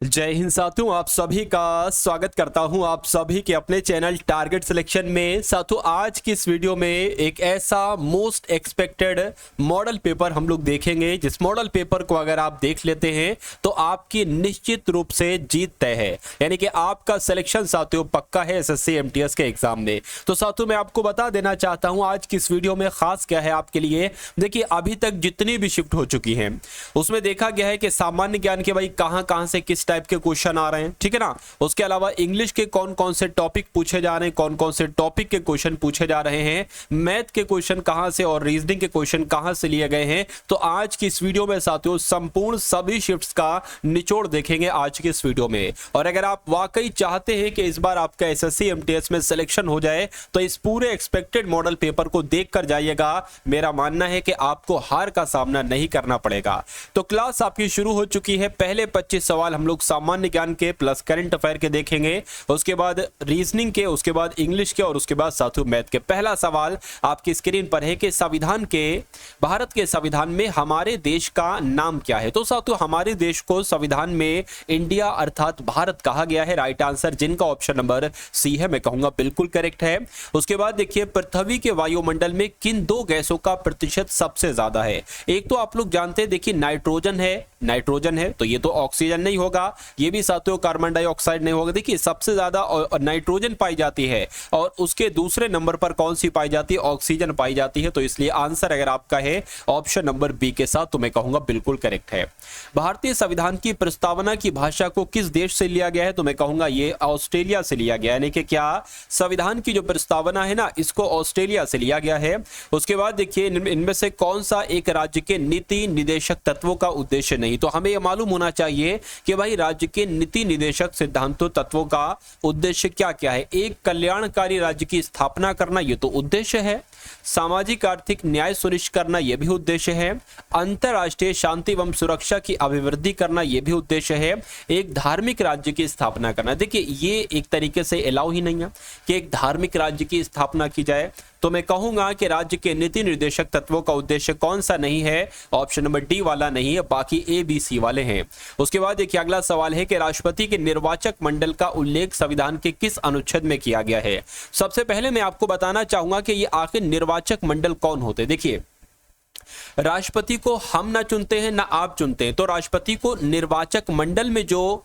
जय हिंद साथियों, आप सभी का स्वागत करता हूं आप सभी के अपने चैनल टारगेट सिलेक्शन में। साथियों, आज की इस वीडियो में एक ऐसा मोस्ट एक्सपेक्टेड मॉडल पेपर हम लोग देखेंगे जिस मॉडल पेपर को अगर आप देख लेते हैं तो आपकी निश्चित रूप से जीत तय है, यानी कि आपका सिलेक्शन साथियों पक्का है एसएससी एमटीएस के एग्जाम में। तो साथियों, मैं आपको बता देना चाहता हूं आज की इस वीडियो में खास क्या है आपके लिए। देखिए, अभी तक जितनी भी शिफ्ट हो चुकी है उसमें देखा गया है कि सामान्य ज्ञान के भाई कहां से किस टाइप के क्वेश्चन आ रहे हैं, ठीक है ना। उसके अलावा इंग्लिश के कौन कौन से टॉपिक पूछे जा रहे हैं, कौन कौन से टॉपिक के क्वेश्चन पूछे जा रहे हैं, मैथ के क्वेश्चन कहां से और रीजनिंग के क्वेश्चन कहां से लिए गए हैं। तो आज की इस वीडियो में साथियों संपूर्ण सभी शिफ्ट्स का निचोड़ देखेंगे आज की इस वीडियो में। और अगर आप वाकई चाहते हैं कि इस बार आपका एसएससी एमटीएस में सिलेक्शन हो जाए तो इस पूरे एक्सपेक्टेड मॉडल पेपर को देखकर जाइएगा। मेरा मानना है कि आपको हार का सामना नहीं करना पड़ेगा। तो क्लास आपकी शुरू हो चुकी है। पहले 25 सवाल हम लोग सामान्य ज्ञान के प्लस करंट अफेयर के देखेंगे, उसके बाद रीजनिंग के, उसके बाद इंग्लिश के और उसके बाद साथियों मैथ के। पहला सवाल आपकी स्क्रीन पर है कि संविधान के, भारत के संविधान में हमारे देश का नाम क्या है। तो साथियों, हमारे देश को संविधान में इंडिया अर्थात भारत कहा गया है। राइट आंसर जिनका ऑप्शन नंबर सी है, मैं कहूंगा बिल्कुल करेक्ट है। उसके बाद देखिए, पृथ्वी के वायुमंडल में किन दो गैसों का प्रतिशत सबसे ज्यादा है। एक तो आप लोग जानते हैं, देखिए नाइट्रोजन है तो ये तो ऑक्सीजन नहीं होगा, ये भी साथियों कार्बन डाइऑक्साइड नहीं होगा। देखिए सबसे ज्यादा नाइट्रोजन पाई जाती है और उसके दूसरे नंबर पर कौन सी पाई जाती है, ऑक्सीजन पाई जाती है। तो इसलिए आंसर अगर आपका है ऑप्शन नंबर बी के साथ, तो मैं कहूंगा बिल्कुल करेक्ट है। भारतीय संविधान की प्रस्तावना की भाषा को किस देश से लिया गया है, तो मैं कहूंगा ये ऑस्ट्रेलिया से लिया गया है। यानी कि क्या संविधान की जो प्रस्तावना है ना, इसको ऑस्ट्रेलिया से लिया गया है। उसके बाद देखिए, इनमें से कौन सा एक राज्य के नीति निदेशक तत्वों का उद्देश्य नहीं। तो हमें यह मालूम होना चाहिए कि भाई राज्य के नीति निदेशक सिद्धांतों तत्वों का उद्देश्य क्या क्या है। एक कल्याणकारी राज्य की स्थापना करना, यह तो उद्देश्य है। सामाजिक आर्थिक न्याय सुनिश्चित करना, यह भी उद्देश्य है। अंतरराष्ट्रीय शांति एवं सुरक्षा की अभिवृद्धि करना, यह भी उद्देश्य है। एक धार्मिक राज्य की स्थापना करना, देखिए ये एक तरीके से अलाउ ही नहीं है कि एक धार्मिक राज्य की स्थापना की जाए। तो मैं कहूंगा कि राज्य के नीति निर्देशक तत्वों का उद्देश्य कौन सा नहीं है, ऑप्शन नंबर डी वाला नहीं है, बाकी ए बी सी वाले हैं। उसके बाद देखिए, अगला सवाल है कि राष्ट्रपति के निर्वाचक मंडल का उल्लेख संविधान के किस अनुच्छेद में किया गया है। सबसे पहले मैं आपको बताना चाहूंगा कि ये आखिर निर्वाचक मंडल कौन होते हैं। देखिए, राष्ट्रपति को हम ना चुनते हैं ना आप चुनते हैं, तो राष्ट्रपति को निर्वाचक मंडल में जो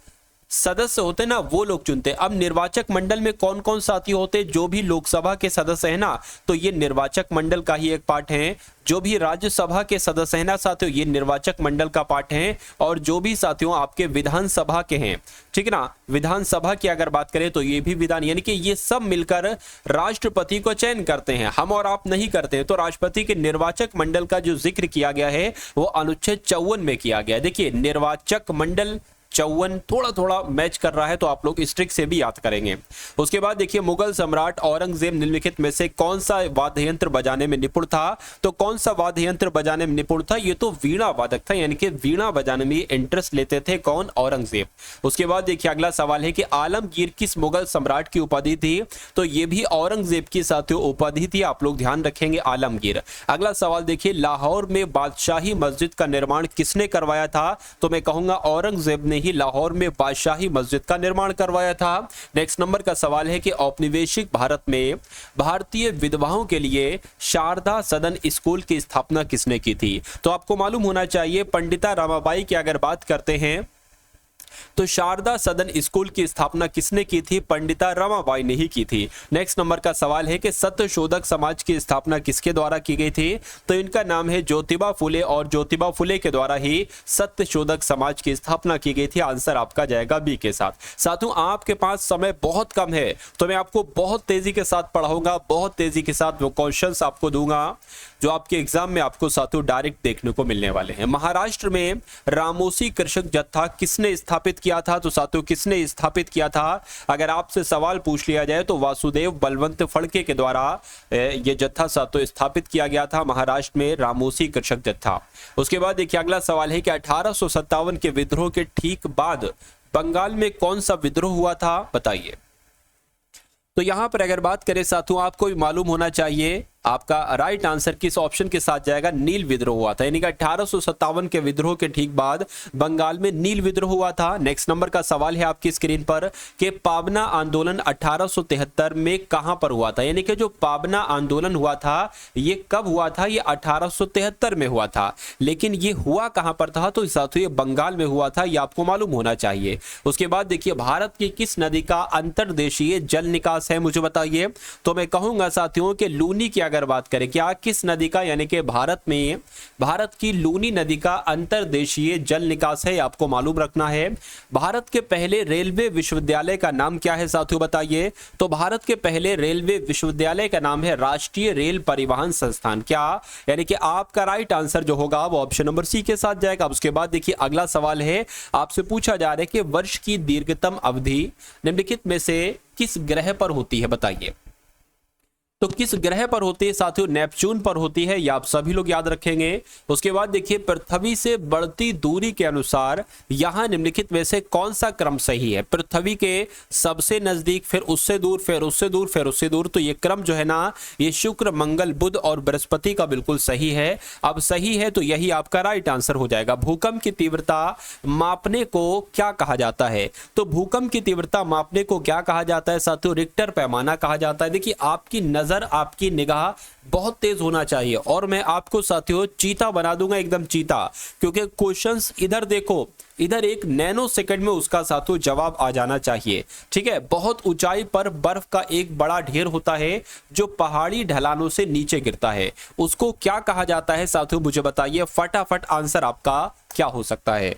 सदस्य होते हैं ना वो लोग चुनते हैं। अब निर्वाचक मंडल में कौन कौन साथी होते हैं, जो भी लोकसभा के सदस्य हैं ना, तो ये निर्वाचक मंडल का ही एक पार्ट है। जो भी राज्यसभा के सदस्य हैं ना साथियों, ये निर्वाचक मंडल का पार्ट है। और जो भी साथियों आपके विधानसभा के हैं, ठीक है ना, विधानसभा की अगर बात करें तो ये भी विधान, यानी कि ये सब मिलकर राष्ट्रपति को चयन करते हैं, हम और आप नहीं करते हैं। तो राष्ट्रपति के निर्वाचक मंडल का जो जिक्र किया गया है वो अनुच्छेद 54 में किया गया है। देखिए, निर्वाचक मंडल 54 थोड़ा थोड़ा मैच कर रहा है, तो आप लोग इस ट्रिक से भी याद करेंगे। उसके बाद देखिए, मुगल सम्राट औरंगजेब निम्नलिखित में से कौन सा वाद्य यंत्र बजाने में निपुण था। तो कौन सा वाद्य यंत्र बजाने में निपुण था, ये तो वीणा वादक था, यानी कि वीणा बजाने में इंटरेस्ट लेते थे कौन, औरंगजेब। उसके बाद देखिए, अगला सवाल है कि आलमगीर किस मुगल सम्राट की उपाधि थी। तो ये भी औरंगजेब की साथियों उपाधि थी, आप लोग ध्यान रखेंगे आलमगीर। अगला सवाल देखिए, लाहौर में बादशाही मस्जिद का निर्माण किसने करवाया था। तो मैं कहूंगा औरंगजेब ने ही लाहौर में बादशाही मस्जिद का निर्माण करवाया था। नेक्स्ट नंबर का सवाल है कि औपनिवेशिक भारत में भारतीय विधवाओं के लिए शारदा सदन स्कूल की स्थापना किसने की थी। तो आपको मालूम होना चाहिए, पंडिता रमाबाई की अगर बात करते हैं तो शारदा सदन स्कूल की स्थापना किसने की थी, पंडिता रमाबाई ने ही की थी। नेक्स्ट नंबर का सवाल है कि सत्यशोधक समाज की स्थापना किसके द्वारा की गई थी। तो इनका नाम है ज्योतिबा फुले, और ज्योतिबा फुले के द्वारा ही सत्यशोधक समाज की स्थापना की गई थी। आंसर आपका जाएगा बी के साथ। साथियों, आपके पास समय बहुत कम है, तो मैं आपको बहुत तेजी के साथ पढ़ाऊंगा, बहुत तेजी के साथ वो क्वेश्चंस आपको दूंगा जो आपके एग्जाम में आपको साथियों डायरेक्ट देखने को मिलने वाले हैं। महाराष्ट्र में रामोसी कृषक जत्था किसने स्थापित किया था। तो साथियों, किसने स्थापित किया था, अगर आपसे सवाल पूछ लिया जाए तो वासुदेव बलवंत फड़के के द्वारा यह जत्था साथियों स्थापित किया गया था, महाराष्ट्र में रामोसी कृषक जत्था। उसके बाद देखिए, अगला सवाल है कि 1857 के विद्रोह के ठीक बाद बंगाल में कौन सा विद्रोह हुआ था, बताइए। तो यहां पर अगर बात करें साथियों, आपको भी मालूम होना चाहिए आपका राइट आंसर किस ऑप्शन के साथ जाएगा, नील विद्रोह हुआ था, यानी कि 1857 के विद्रोह के ठीक बाद बंगाल में नील विद्रोह हुआ था। नेक्स्ट नंबर का सवाल है आपकी स्क्रीन पर कि पाबना आंदोलन 1873 में कहां पर हुआ था, यानी कि जो पाबना आंदोलन हुआ था ये कब हुआ था, ये 1873 में हुआ था, लेकिन ये हुआ कहां पर था, तो साथियों ये बंगाल में हुआ था, ये आपको मालूम होना चाहिए। उसके बाद देखिए भारत की किस नदी का अंतर्देशीय जल निकास है, मुझे बताइए। तो मैं कहूंगा साथियों कि लूनी की अगर बात करें, क्या किस नदी का, यानी कि भारत में भारत की लूनी नदी का अंतर्देशीय जल निकास है, आपको मालूम रखना है। भारत के पहले रेलवे विश्वविद्यालय का नाम क्या है साथियों बताइए। तो भारत के पहले रेलवे विश्वविद्यालय का नाम है राष्ट्रीय रेल परिवहन संस्थान, क्या, यानी कि आपका राइट आंसर जो होगा वो ऑप्शन नंबर सी के साथ जाएगा। उसके बाद देखिए अगला सवाल है, आपसे पूछा जा रहा है कि वर्ष की दीर्घतम अवधि निम्नलिखित में से किस ग्रह पर होती है, बताइए। तो किस ग्रह पर होती है साथियों, नेपच्यून पर होती है, ये आप सभी लोग याद रखेंगे। उसके बाद देखिए पृथ्वी से बढ़ती दूरी के अनुसार यहां निम्नलिखित में से कौन सा क्रम सही है, पृथ्वी के सबसे नजदीक, फिर उससे दूर, फिर उससे दूर, फिर उससे दूर, तो ये क्रम जो है ना ये शुक्र, मंगल, बुध और बृहस्पति का बिल्कुल सही है। अब सही है तो यही आपका राइट आंसर हो जाएगा। भूकंप की तीव्रता मापने को क्या कहा जाता है, तो भूकंप की तीव्रता मापने को क्या कहा जाता है साथियों, रिक्टर पैमाना कहा जाता है। देखिए आपकी नजर, आपकी निगाह बहुत तेज होना चाहिए और मैं आपको साथियों चीता बना दूंगा, एकदम चीता, क्योंकि क्वेश्चंस इधर देखो, इधर एक नैनो सेकंड में उसका साथियों जवाब आ जाना चाहिए, ठीक है। बहुत ऊंचाई पर बर्फ का एक बड़ा ढेर होता है जो पहाड़ी ढलानों से नीचे गिरता है, उसको क्या कहा जाता है साथियों, मुझे बताइए। फटाफट आंसर आपका क्या हो सकता है,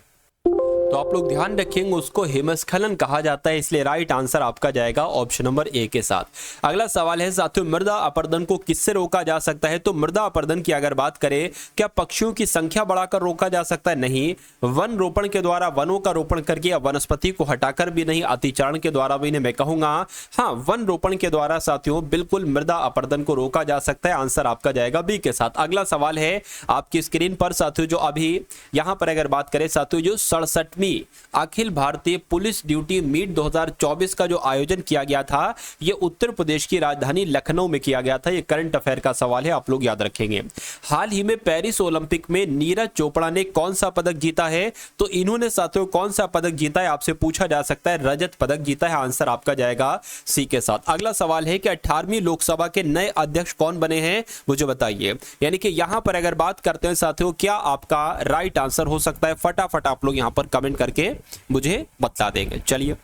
तो आप लोग ध्यान रखेंगे, उसको हिमस्खलन कहा जाता है, इसलिए राइट आंसर आपका जाएगा ऑप्शन नंबर ए के साथ। अगला सवाल है साथियों, मृदा अपरदन को किससे रोका जा सकता है। तो मृदा अपरदन की अगर बात करें, क्या पक्षियों की संख्या बढ़ाकर रोका जा सकता है, नहीं। वन रोपण के द्वारा, वनों का रोपण करके या वनस्पति को हटाकर भी नहीं, अतिचारण के द्वारा भी नहीं, मैं कहूंगा हाँ वन रोपण के द्वारा साथियों बिल्कुल मृदा अपरदन को रोका जा सकता है। आंसर आपका जाएगा बी के साथ। अगला सवाल है आपकी स्क्रीन पर साथियों, जो अभी यहां पर अगर बात करें साथियों, जो 67 Akhil Bharatiya police duty meet 2024 का जो आयोजन किया गया था, यह उत्तर प्रदेश की राजधानी लखनऊ में किया गया था। यह करंट अफेयर का सवाल है, आप लोग याद रखेंगे। हाल ही में पेरिस ओलंपिक में नीरज चोपड़ा ने कौन सा पदक जीता है, तो इन्होंने साथियों कौन सा पदक जीता है, आपसे पूछा जा सकता है। रजत पदक जीता है, आंसर आपका जाएगा सी के साथ। अगला सवाल है कि 18वीं लोकसभा के नए अध्यक्ष कौन बने हैं, मुझे बताइए। यानी कि यहां पर अगर बात करते हैं साथियों, क्या आपका राइट आंसर हो सकता है, फटाफट आप लोग यहां पर कमेंट करके मुझे बता देंगे। चलिए,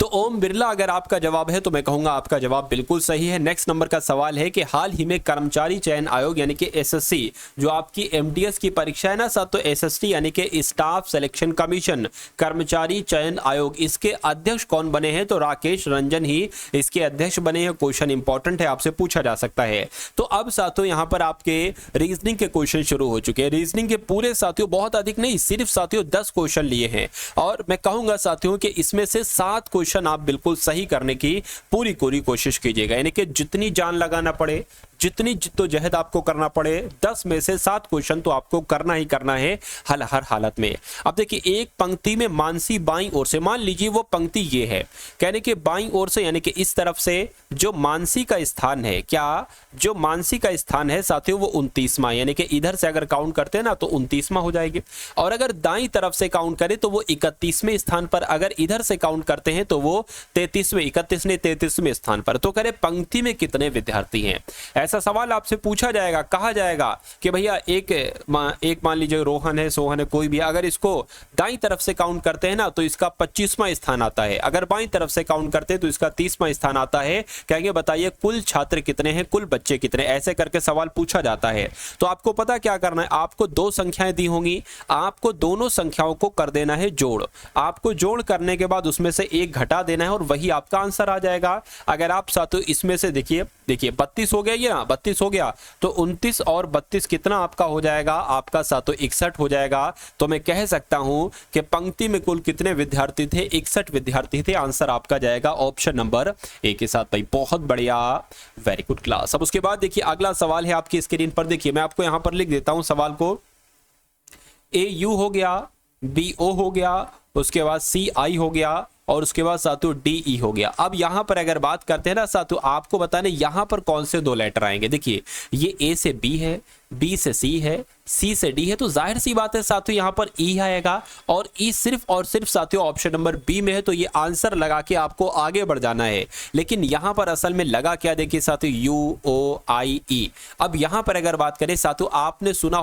तो ओम बिरला अगर आपका जवाब है तो मैं कहूंगा आपका जवाब बिल्कुल सही है। नेक्स्ट नंबर का सवाल है कि हाल ही में कर्मचारी चयन आयोग यानी कि एसएससी, जो आपकी एमटीएस की परीक्षा है ना साथ, तो एसएससी यानी कि स्टाफ सिलेक्शन कमीशन, कर्मचारी चयन आयोग, इसके अध्यक्ष कौन बने हैं, तो राकेश रंजन ही इसके अध्यक्ष बने हैं। क्वेश्चन इंपॉर्टेंट है, आपसे पूछा जा सकता है। तो अब साथियों यहां पर आपके रीजनिंग के क्वेश्चन शुरू हो चुके हैं। रीजनिंग के पूरे साथियों बहुत अधिक नहीं, सिर्फ साथियों 10 क्वेश्चन लिए हैं और मैं कहूंगा साथियों कि इसमें से 7 क्वेश्चन आप बिल्कुल सही करने की पूरी कोशिश कीजिएगा, यानी कि जितनी जान लगाना पड़े, जितनी जिद्दोजहद आपको करना पड़े, 10 में से 7 क्वेश्चन तो आपको करना ही करना है हर हालत में। अब देखिए एक पंक्ति में मानसी बाईं ओर से, मान लीजिए वो पंक्ति ये है, कहने के बाईं ओर से यानी कि इस तरफ से जो मानसी का स्थान है, क्या जो मानसी का स्थान है साथियों वो 29वां, यानी कि इधर से अगर काउंट करते हैं ना तो 29वां हो जाएगी। और अगर दाईं तरफ से काउंट करें तो वो 31वें स्थान पर, अगर इधर से काउंट करते हैं तो वो 33वें स्थान पर। तो कह रहे पंक्ति में कितने विद्यार्थी हैं, ऐसा सवाल आपसे पूछा जाएगा। कहा जाएगा कि भैया एक मान लीजिए रोहन है, सोहन है, कोई भी, अगर इसको दाईं तरफ से काउंट करते हैं ना तो इसका 25वां स्थान आता है, अगर बाईं तरफ से काउंट करते हैं तो इसका 30वां स्थान आता है। कहेंगे बताइए कुल छात्र कितने हैं, कुल बच्चे कितने, ऐसे करके सवाल पूछा जाता है। तो आपको पता क्या करना है, आपको 2 संख्याएं दी होंगी, आपको दोनों संख्याओं को कर देना है जोड़। आपको जोड़ करने के बाद उसमें से 1 घटा देना है और वही आपका आंसर आ जाएगा। अगर आप साथियों इसमें से देखिए 32 हो गया, ये ना 32 हो गया, तो 29 और 32 कितना आपका हो जाएगा, आपका साथियों 61 हो जाएगा। तो मैं कह सकता हूं कि पंक्ति में कुल कितने विद्यार्थी थे, 61 विद्यार्थी थे। आंसर आपका जाएगा ऑप्शन नंबर ए के साथ। भाई बहुत बढ़िया, वेरी गुड क्लास। अब उसके बाद देखिए अगला सवाल है आपकी स्क्रीन पर, देखिए मैं आपको यहां पर लिख देता हूं सवाल को। AU हो गया, BO हो गया, उसके बाद CI हो गया, और उसके बाद साथियों DE हो गया। अब यहां पर अगर बात करते हैं ना साथियों, आपको बताने यहां पर कौन से दो लेटर आएंगे। देखिए ये A से B है, B से C है, C से D है, तो जाहिर सी बात है साथियों यहाँ पर E आएगा और E सिर्फ और सिर्फ साथियों ऑप्शन नंबर B में है, तो ये आंसर लगा के आपको आगे बढ़ जाना है। लेकिन यहाँ पर असल में लगा क्या, देखिए साथियों UOIE। अब यहाँ पर अगर बात करें साथियों, आपने सुना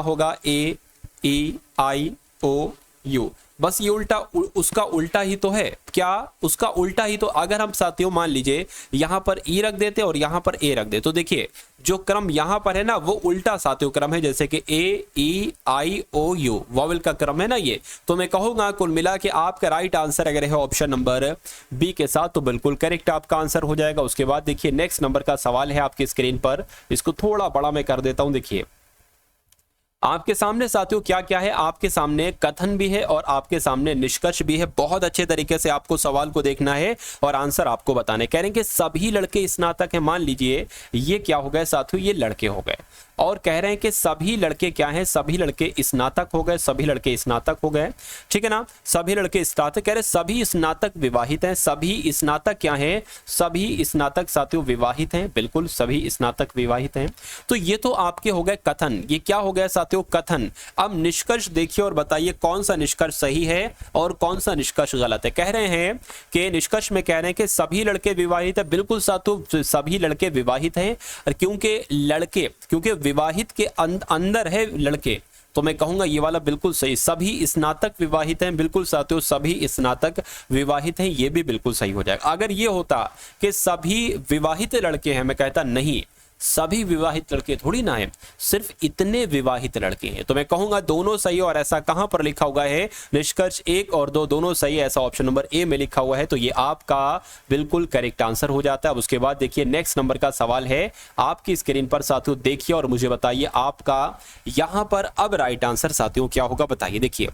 होगा AEIOU, बस ये उल्टा उसका उल्टा ही तो है। क्या उसका उल्टा ही तो, अगर हम साथियों मान लीजिए यहां पर E रख देते और यहां पर A रख दे, तो देखिए जो क्रम यहां पर है ना वो उल्टा साथियों क्रम है, जैसे कि AEIOU वॉवेल का क्रम है ना ये। तो मैं कहूंगा कुल मिला के आपका राइट आंसर अगर है ऑप्शन नंबर B के साथ, तो बिल्कुल करेक्ट आपका आंसर हो जाएगा। उसके बाद देखिए नेक्स्ट नंबर का सवाल है आपकी स्क्रीन पर, इसको थोड़ा बड़ा मैं कर देता हूं। देखिए आपके सामने साथियों क्या क्या है, आपके सामने कथन भी है और आपके सामने निष्कर्ष भी है। बहुत अच्छे तरीके से आपको सवाल को देखना है और आंसर आपको बताने। कह रहे हैं कि सभी लड़के स्नातक हैं। मान लीजिए ये क्या हो गए साथियों, ये लड़के हो गए, और कह रहे हैं कि सभी लड़के क्या हैं, सभी लड़के स्नातक हो गए, सभी लड़के स्नातक हो गए, ठीक है ना, सभी लड़के स्नातक। कह रहे सभी स्नातक विवाहित हैं, सभी स्नातक क्या हैं, सभी स्नातक साथियों विवाहित हैं, बिल्कुल सभी स्नातक विवाहित हैं। तो ये तो आपके हो गए कथन, ये क्या हो गया साथियों, कथन। अब निष्कर्ष देखिए और बताइए कौन सा निष्कर्ष सही है और कौन सा निष्कर्ष गलत है। कह रहे हैं कि निष्कर्ष में कह रहे हैं कि सभी लड़के विवाहित है, बिल्कुल साथियों सभी लड़के विवाहित हैं, क्योंकि विवाहित के अंदर है लड़के, तो मैं कहूंगा ये वाला बिल्कुल सही। सभी स्नातक विवाहित हैं, बिल्कुल साथियों सभी स्नातक विवाहित हैं, ये भी बिल्कुल सही हो जाएगा। अगर ये होता कि सभी विवाहित लड़के हैं, मैं कहता नहीं सभी विवाहित लड़के थोड़ी ना है, सिर्फ इतने विवाहित लड़के हैं, तो मैं कहूंगा दोनों सही। और ऐसा कहां पर लिखा हुआ है, निष्कर्ष 1 और 2 दोनों सही, ऐसा ऑप्शन नंबर A में लिखा हुआ है, तो ये आपका बिल्कुल करेक्ट आंसर हो जाता है। अब उसके बाद देखिए नेक्स्ट नंबर का सवाल है आपकी स्क्रीन पर साथियों, देखिए और मुझे बताइए आपका यहां पर अब राइट आंसर साथियों क्या होगा, बताइए। देखिए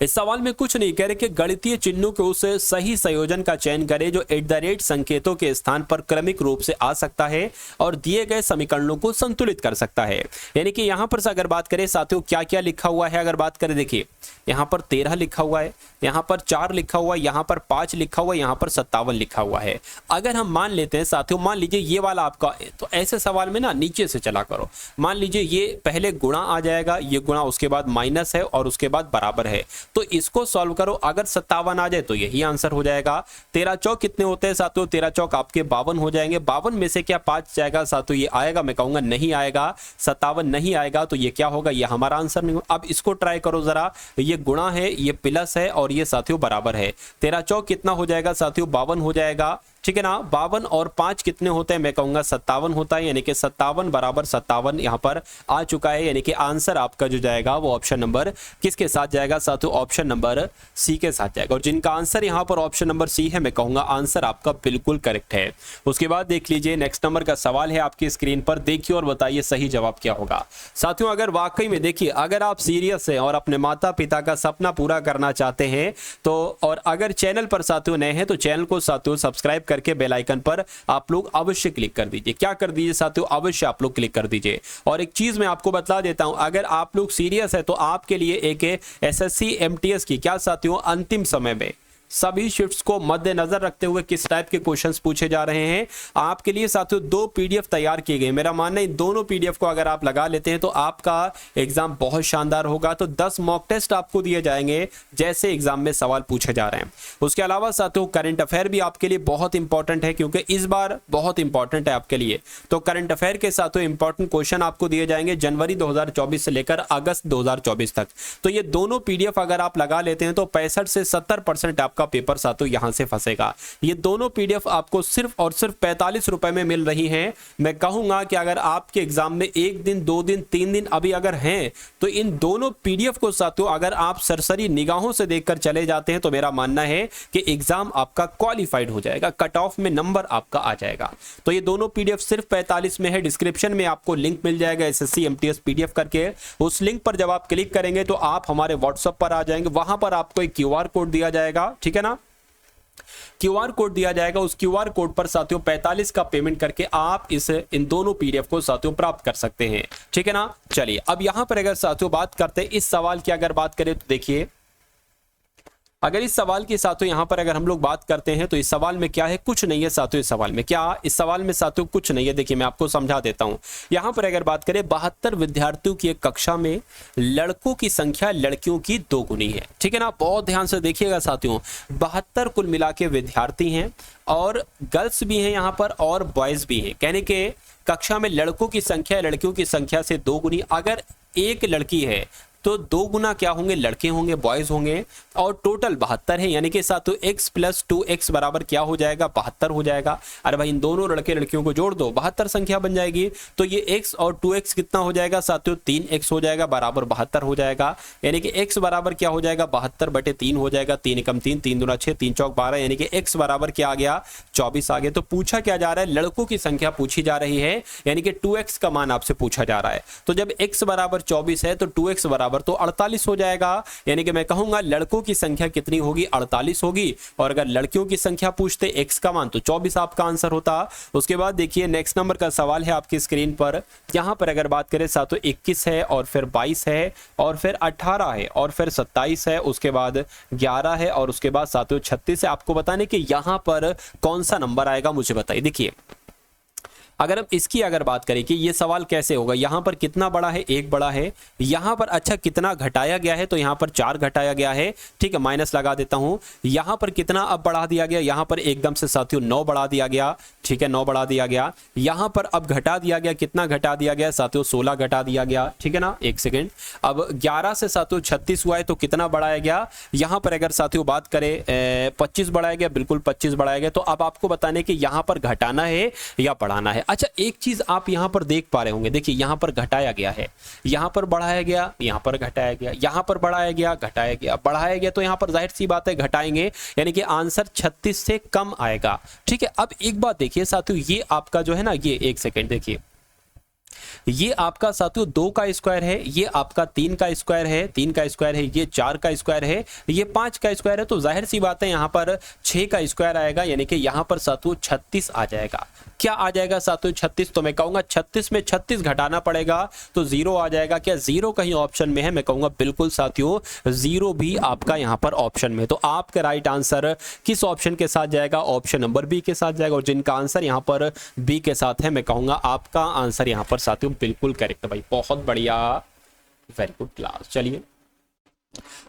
इस सवाल में कुछ नहीं कह रहे कि गणितीय चिन्हों के उस सही संयोजन का चयन करें जो @ संकेतों के स्थान पर क्रमिक रूप से आ सकता है और दिए गए समीकरणों को संतुलित कर सकता है। यानी कि यहां पर से अगर बात करें साथियों क्या क्या लिखा हुआ है, अगर बात करें देखिए यहां पर 13 लिखा हुआ है, यहां पर 4 लिखा हुआ है, यहां पर 5 लिखा हुआ है, यहां पर 57 लिखा हुआ है। अगर हम मान लेते हैं साथियों, मान लीजिए ये वाला आपका, तो ऐसे सवाल में ना नीचे से चला करो। मान लीजिए ये पहले गुणा आ जाएगा, ये गुणा, उसके बाद माइनस है और उसके बाद बराबर है, तो इसको सॉल्व करो। अगर 57 आ जाए तो यही आंसर हो जाएगा। 13 चौक कितने होते हैं साथियों, 13 चौक आपके 52 हो जाएंगे। 52 में से क्या 5 जाएगा साथियों, ये आएगा, मैं कहूंगा नहीं आएगा। 57 नहीं आएगा तो ये क्या होगा, ये हमारा आंसर नहीं होगा। अब इसको ट्राई करो जरा, ये गुणा है, ये प्लस है और ये साथियों बराबर है। 13 चौक कितना हो जाएगा साथियों, 52 हो जाएगा, ठीक है ना। 52 और 5 कितने होते हैं, मैं कहूंगा 57 होता है, यानी कि 57 बराबर 57 यहां पर आ चुका है। यानी कि आंसर आपका जो जाएगा वो ऑप्शन नंबर किसके साथ जाएगा साथियों, ऑप्शन नंबर सी के साथ जाएगा। और जिनका आंसर यहां पर ऑप्शन नंबर सी है, मैं कहूंगा आंसर आपका बिल्कुल करेक्ट है। उसके बाद देख लीजिए नेक्स्ट नंबर का सवाल है आपकी स्क्रीन पर, देखिए और बताइए सही जवाब क्या होगा। साथियों अगर वाकई में देखिए, अगर आप सीरियस हैं और अपने माता पिता का सपना पूरा करना चाहते हैं तो, और अगर चैनल पर साथियों नए हैं तो चैनल को साथियों सब्सक्राइब करके बेल आइकन पर आप लोग अवश्य क्लिक कर दीजिए। क्या कर दीजिए साथियों, अवश्य आप लोग क्लिक कर दीजिए। और एक चीज मैं आपको बता देता हूं, अगर आप लोग सीरियस है तो आपके लिए एक एसएससी एमटीएस की क्या साथियों अंतिम समय में सभी शिफ्ट्स को मद्देनजर रखते हुए किस टाइप के क्वेश्चंस पूछे जा रहे हैं, आपके लिए साथियों 2 पीडीएफ तैयार किए गए। मेरा मानना है इन दोनों पीडीएफ को अगर आप लगा लेते हैं तो आपका एग्जाम बहुत शानदार होगा। तो 10 मॉक टेस्ट आपको दिए जाएंगे जैसे एग्जाम में सवाल पूछे जा रहे हैं। उसके अलावा साथियों करंट अफेयर भी आपके लिए बहुत इंपॉर्टेंट है, क्योंकि इस बार बहुत इंपॉर्टेंट है आपके लिए। तो करंट अफेयर के साथियों इंपॉर्टेंट क्वेश्चन आपको दिए जाएंगे जनवरी 2024 से लेकर अगस्त 2024 तक। तो ये दोनों पीडीएफ अगर आप लगा लेते हैं तो 65 से 70% आपका पेपर साथियों यहां से फंसेगा। ये दोनों पीडीएफ आपको सिर्फ और सिर्फ 45 रुपए में मिल रही हैं। मैं कहूंगा कि अगर आपके एग्जाम में 1 दिन 2 दिन 3 दिन अभी अगर हैं तो इन दोनों पीडीएफ को साथियों अगर आप सरसरी निगाहों से देखकर चले जाते हैं तो मेरा मानना है कि एग्जाम आपका क्वालिफाइड हो जाएगा, कट ऑफ में नंबर आपका आ जाएगा। तो ये दोनों पीडीएफ सिर्फ 45 में है। डिस्क्रिप्शन में आपको लिंक मिल जाएगा एसएससी एमटीएस पीडीएफ करके, उस लिंक पर जब आप क्लिक करेंगे तो आप हमारे व्हाट्सएप पर आ जाएंगे। वहां पर आपको एक क्यूआर कोड दिया जाएगा, ठीक है ना, क्यूआर कोड दिया जाएगा। उस क्यूआर कोड पर साथियों 45 का पेमेंट करके आप इन दोनों पीडीएफ को साथियों प्राप्त कर सकते हैं, ठीक है ना। चलिए अब यहां पर अगर साथियों बात करते हैं इस सवाल की, अगर बात करें तो देखिए अगर इस सवाल के साथियों यहाँ पर अगर हम लोग बात करते हैं तो इस सवाल में क्या है, कुछ नहीं है साथियों। इस सवाल में क्या, इस सवाल में साथियों कुछ नहीं है। देखिए मैं आपको समझा देता हूँ। यहाँ पर अगर बात करें 72 विद्यार्थियों की एक कक्षा में लड़कों की संख्या लड़कियों की 2 गुनी है, ठीक है ना। बहुत ध्यान से देखिएगा साथियों, 72 कुल मिला के विद्यार्थी हैं और गर्ल्स भी हैं यहाँ पर और बॉयज भी हैं। कहने के कक्षा में लड़कों की संख्या लड़कियों की संख्या से 2 गुनी। अगर एक लड़की है तो 2 गुना क्या होंगे, लड़के होंगे, बॉयज होंगे। और टोटल 72 है, यानी कि साथियों x + 2x बराबर क्या हो जाएगा, 72 हो जाएगा। अरे भाई इन दोनों लड़के लड़कियों को जोड़ दो, 72 संख्या बन जाएगी। तो ये x और 2x कितना हो जाएगा साथियों, 3x हो जाएगा, बराबर 72 हो जाएगा। यानी कि x बराबर क्या हो जाएगा, 72/3 हो जाएगा। 3 × 3 3 दूना 6, 3 चौक 12, यानी कि x बराबर क्या आ गया, 24 आ गया। तो पूछा क्या जा रहा है, लड़कों की संख्या पूछी जा रही है, यानी कि 2x का मान आपसे पूछा जा रहा है। तो जब x बराबर 24 है तो 2x बराबर तो 48 हो जाएगा। यानी कि मैं कहूंगा लड़कों की संख्या कितनी होगी, 48 होगी। और अगर लड़कियों की संख्या पूछते x का मान तो 24 आपका आंसर होता। उसके बाद देखिए नेक्स्ट नंबर का सवाल है आपकी स्क्रीन पर। यहां पर अगर बात करें साथियों 21 है और फिर 22 है और फिर 18 है और फिर 27 है, उसके बाद 11 है और उसके बाद साथियों 36 है। आपको बताने कि यहां पर कौन सा नंबर आएगा मुझे बताइए। देखिए अगर हम इसकी अगर बात करें कि ये सवाल कैसे होगा, यहाँ पर कितना बड़ा है, 1 बड़ा है। यहाँ पर अच्छा कितना घटाया गया है, तो यहाँ पर 4 घटाया गया है, ठीक है, माइनस लगा देता हूँ। यहाँ पर कितना अब बढ़ा दिया गया, यहाँ पर एकदम से साथियों 9 बढ़ा दिया गया, ठीक है, 9 बढ़ा दिया गया। यहाँ पर अब घटा दिया गया, कितना घटा दिया गया साथियों, 16 घटा दिया गया, ठीक है ना। 1 सेकेंड, अब 11 से साथियों 36 हुआ है तो कितना बढ़ाया गया, यहाँ पर अगर साथियों बात करें 25 बढ़ाया गया, बिल्कुल 25 बढ़ाया गया। तो अब आपको बताने कि यहाँ पर घटाना है या बढ़ाना है। अच्छा एक चीज आप यहां पर देख पा रहे होंगे, देखिए यहां पर घटाया गया है, यहां पर बढ़ाया गया, यहां पर घटाया गया, यहां पर बढ़ाया गया, घटाया गया, बढ़ाया गया। तो यहां पर जाहिर सी बात है घटाएंगे, यानी कि आंसर 36 से कम आएगा, ठीक है। अब एक बात देखिए साथियों, ये आपका जो है ना, ये 1 सेकेंड देखिए, ये आपका साथियों 2 का स्क्वायर है, ये आपका 3 का स्क्वायर है, 3 का स्क्वायर है, ये 4 का स्क्वायर है, ये 5 का स्क्वायर है। तो जाहिर सी बात है यहाँ पर 6 का स्क्वायर आएगा, यानी कि यहाँ पर साथियों 36 आ जाएगा। क्या आ जाएगा साथियों, 36। तो मैं कहूंगा 36 में 36 घटाना पड़ेगा तो 0 आ जाएगा। क्या 0 कहीं ऑप्शन में है, मैं कहूंगा बिल्कुल साथियों 0 भी आपका यहाँ पर ऑप्शन में। तो आपका राइट आंसर किस ऑप्शन के साथ जाएगा, ऑप्शन नंबर बी के साथ जाएगा। और जिनका आंसर यहाँ पर बी के साथ है, मैं कहूंगा आपका आंसर यहाँ पर साथियों बिल्कुल करेक्ट। भाई बहुत बढ़िया, वेरी गुड क्लास। चलिए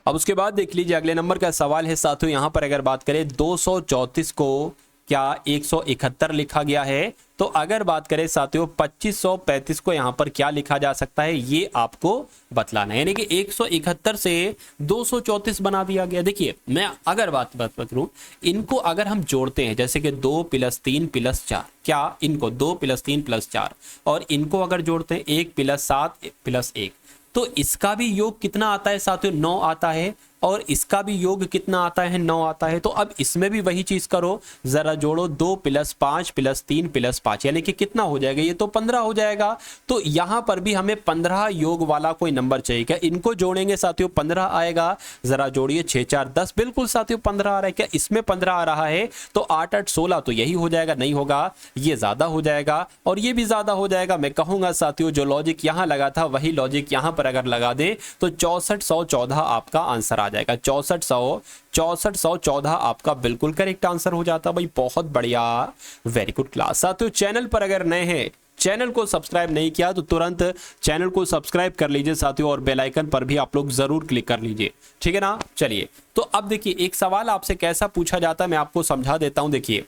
अब उसके बाद देख लीजिए अगले नंबर का सवाल है साथियों। यहाँ पर अगर बात करें 234 को क्या 171 लिखा गया है, तो अगर बात करें साथियों 2535 को यहाँ पर क्या लिखा जा सकता है, ये आपको बतलाना है। यानी कि 171 से 234 बना दिया गया। देखिए मैं अगर बात करूं, इनको अगर हम जोड़ते हैं जैसे कि 2 + 3 + 4, क्या इनको 2 + 3 + 4 और इनको अगर जोड़ते हैं 1 + 7 + 1, तो इसका भी योग कितना आता है साथियों, 9 आता है। और इसका भी योग कितना आता है, 9 आता है। तो अब इसमें भी वही चीज करो, जरा जोड़ो 2 + 5 + 3 + 5, यानी कि कितना हो जाएगा, ये तो 15 हो जाएगा। तो यहां पर भी हमें 15 योग वाला कोई नंबर चाहिए। क्या इनको जोड़ेंगे साथियों 15 आएगा, जरा जोड़िए 6 4 10, बिल्कुल साथियों 15 आ रहा है। क्या इसमें 15 आ रहा है, तो 8 8 16, तो यही हो जाएगा, नहीं होगा, ये ज्यादा हो जाएगा और ये भी ज्यादा हो जाएगा। मैं कहूंगा साथियों जो लॉजिक यहां लगा था वही लॉजिक यहां पर अगर लगा दे तो 6414 आपका आंसर आ जाएगा। 6414 आपका बिल्कुल करेक्ट आंसर हो जाता। भाई बहुत बढ़िया, वेरी गुड क्लास। साथियों चैनल पर अगर नए हैं, चैनल को सब्सक्राइब नहीं किया तो तुरंत चैनल को सब्सक्राइब कर लीजिए साथियों, और बेल आइकन पर भी आप लोग जरूर क्लिक कर लीजिए, ठीक है ना। चलिए तो अब देखिए एक सवाल आपसे कैसा पूछा जाता है, मैं आपको समझा देता हूं। देखिए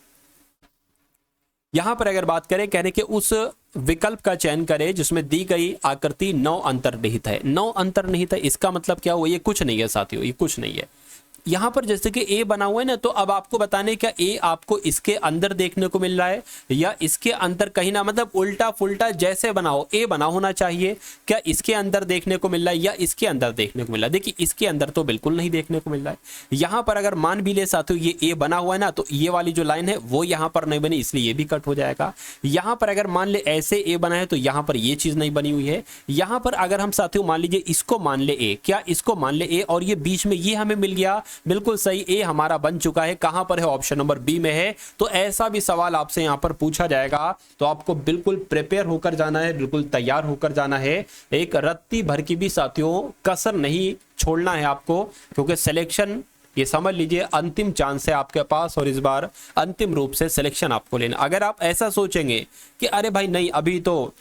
यहां पर अगर बात करें, कहने के उस विकल्प का चयन करें जिसमें दी गई आकृति 9 अंतर्निहित है। 9 अंतर्निहित है, इसका मतलब क्या हुआ, ये कुछ नहीं है साथियों, ये कुछ नहीं है। यहां पर जैसे कि ए बना हुआ है ना, तो अब आपको बताने क्या ए आपको इसके अंदर देखने को मिल रहा है या इसके अंदर कहीं ना, मतलब उल्टा फुल्टा जैसे बनाओ ए बना होना चाहिए। क्या इसके अंदर देखने को मिल रहा है या इसके अंदर देखने को मिल रहा है, देखिए इसके अंदर तो बिल्कुल नहीं देखने को मिल रहा है। यहां पर अगर मान भी ले साथियों ये ए बना हुआ है ना, तो ये वाली जो लाइन है वो यहां पर नहीं बनी, इसलिए ये भी कट हो जाएगा। यहां पर अगर मान ले ऐसे ए बना है तो यहां पर ये चीज नहीं बनी हुई है। यहां पर अगर हम साथियों मान लीजिए इसको मान ले ए, क्या इसको मान ले ए और ये बीच में ये हमें मिल गया, बिल्कुल सही, ए हमारा बन चुका है। कहां पर है, ऑप्शन नंबर बी में है। तो ऐसा भी सवाल आपसे यहां पर पूछा जाएगा तो आपको बिल्कुल प्रिपेयर होकर जाना है, बिल्कुल तैयार होकर जाना है। एक रत्ती भर की भी साथियों कसर नहीं छोड़ना है आपको, क्योंकि सिलेक्शन ये समझ लीजिए अंतिम चांस है आपके पास और इस बार अंतिम रूप से सिलेक्शन आपको लेना। अगर आप ऐसा सोचेंगे कि अरे भाई नहीं अभी तो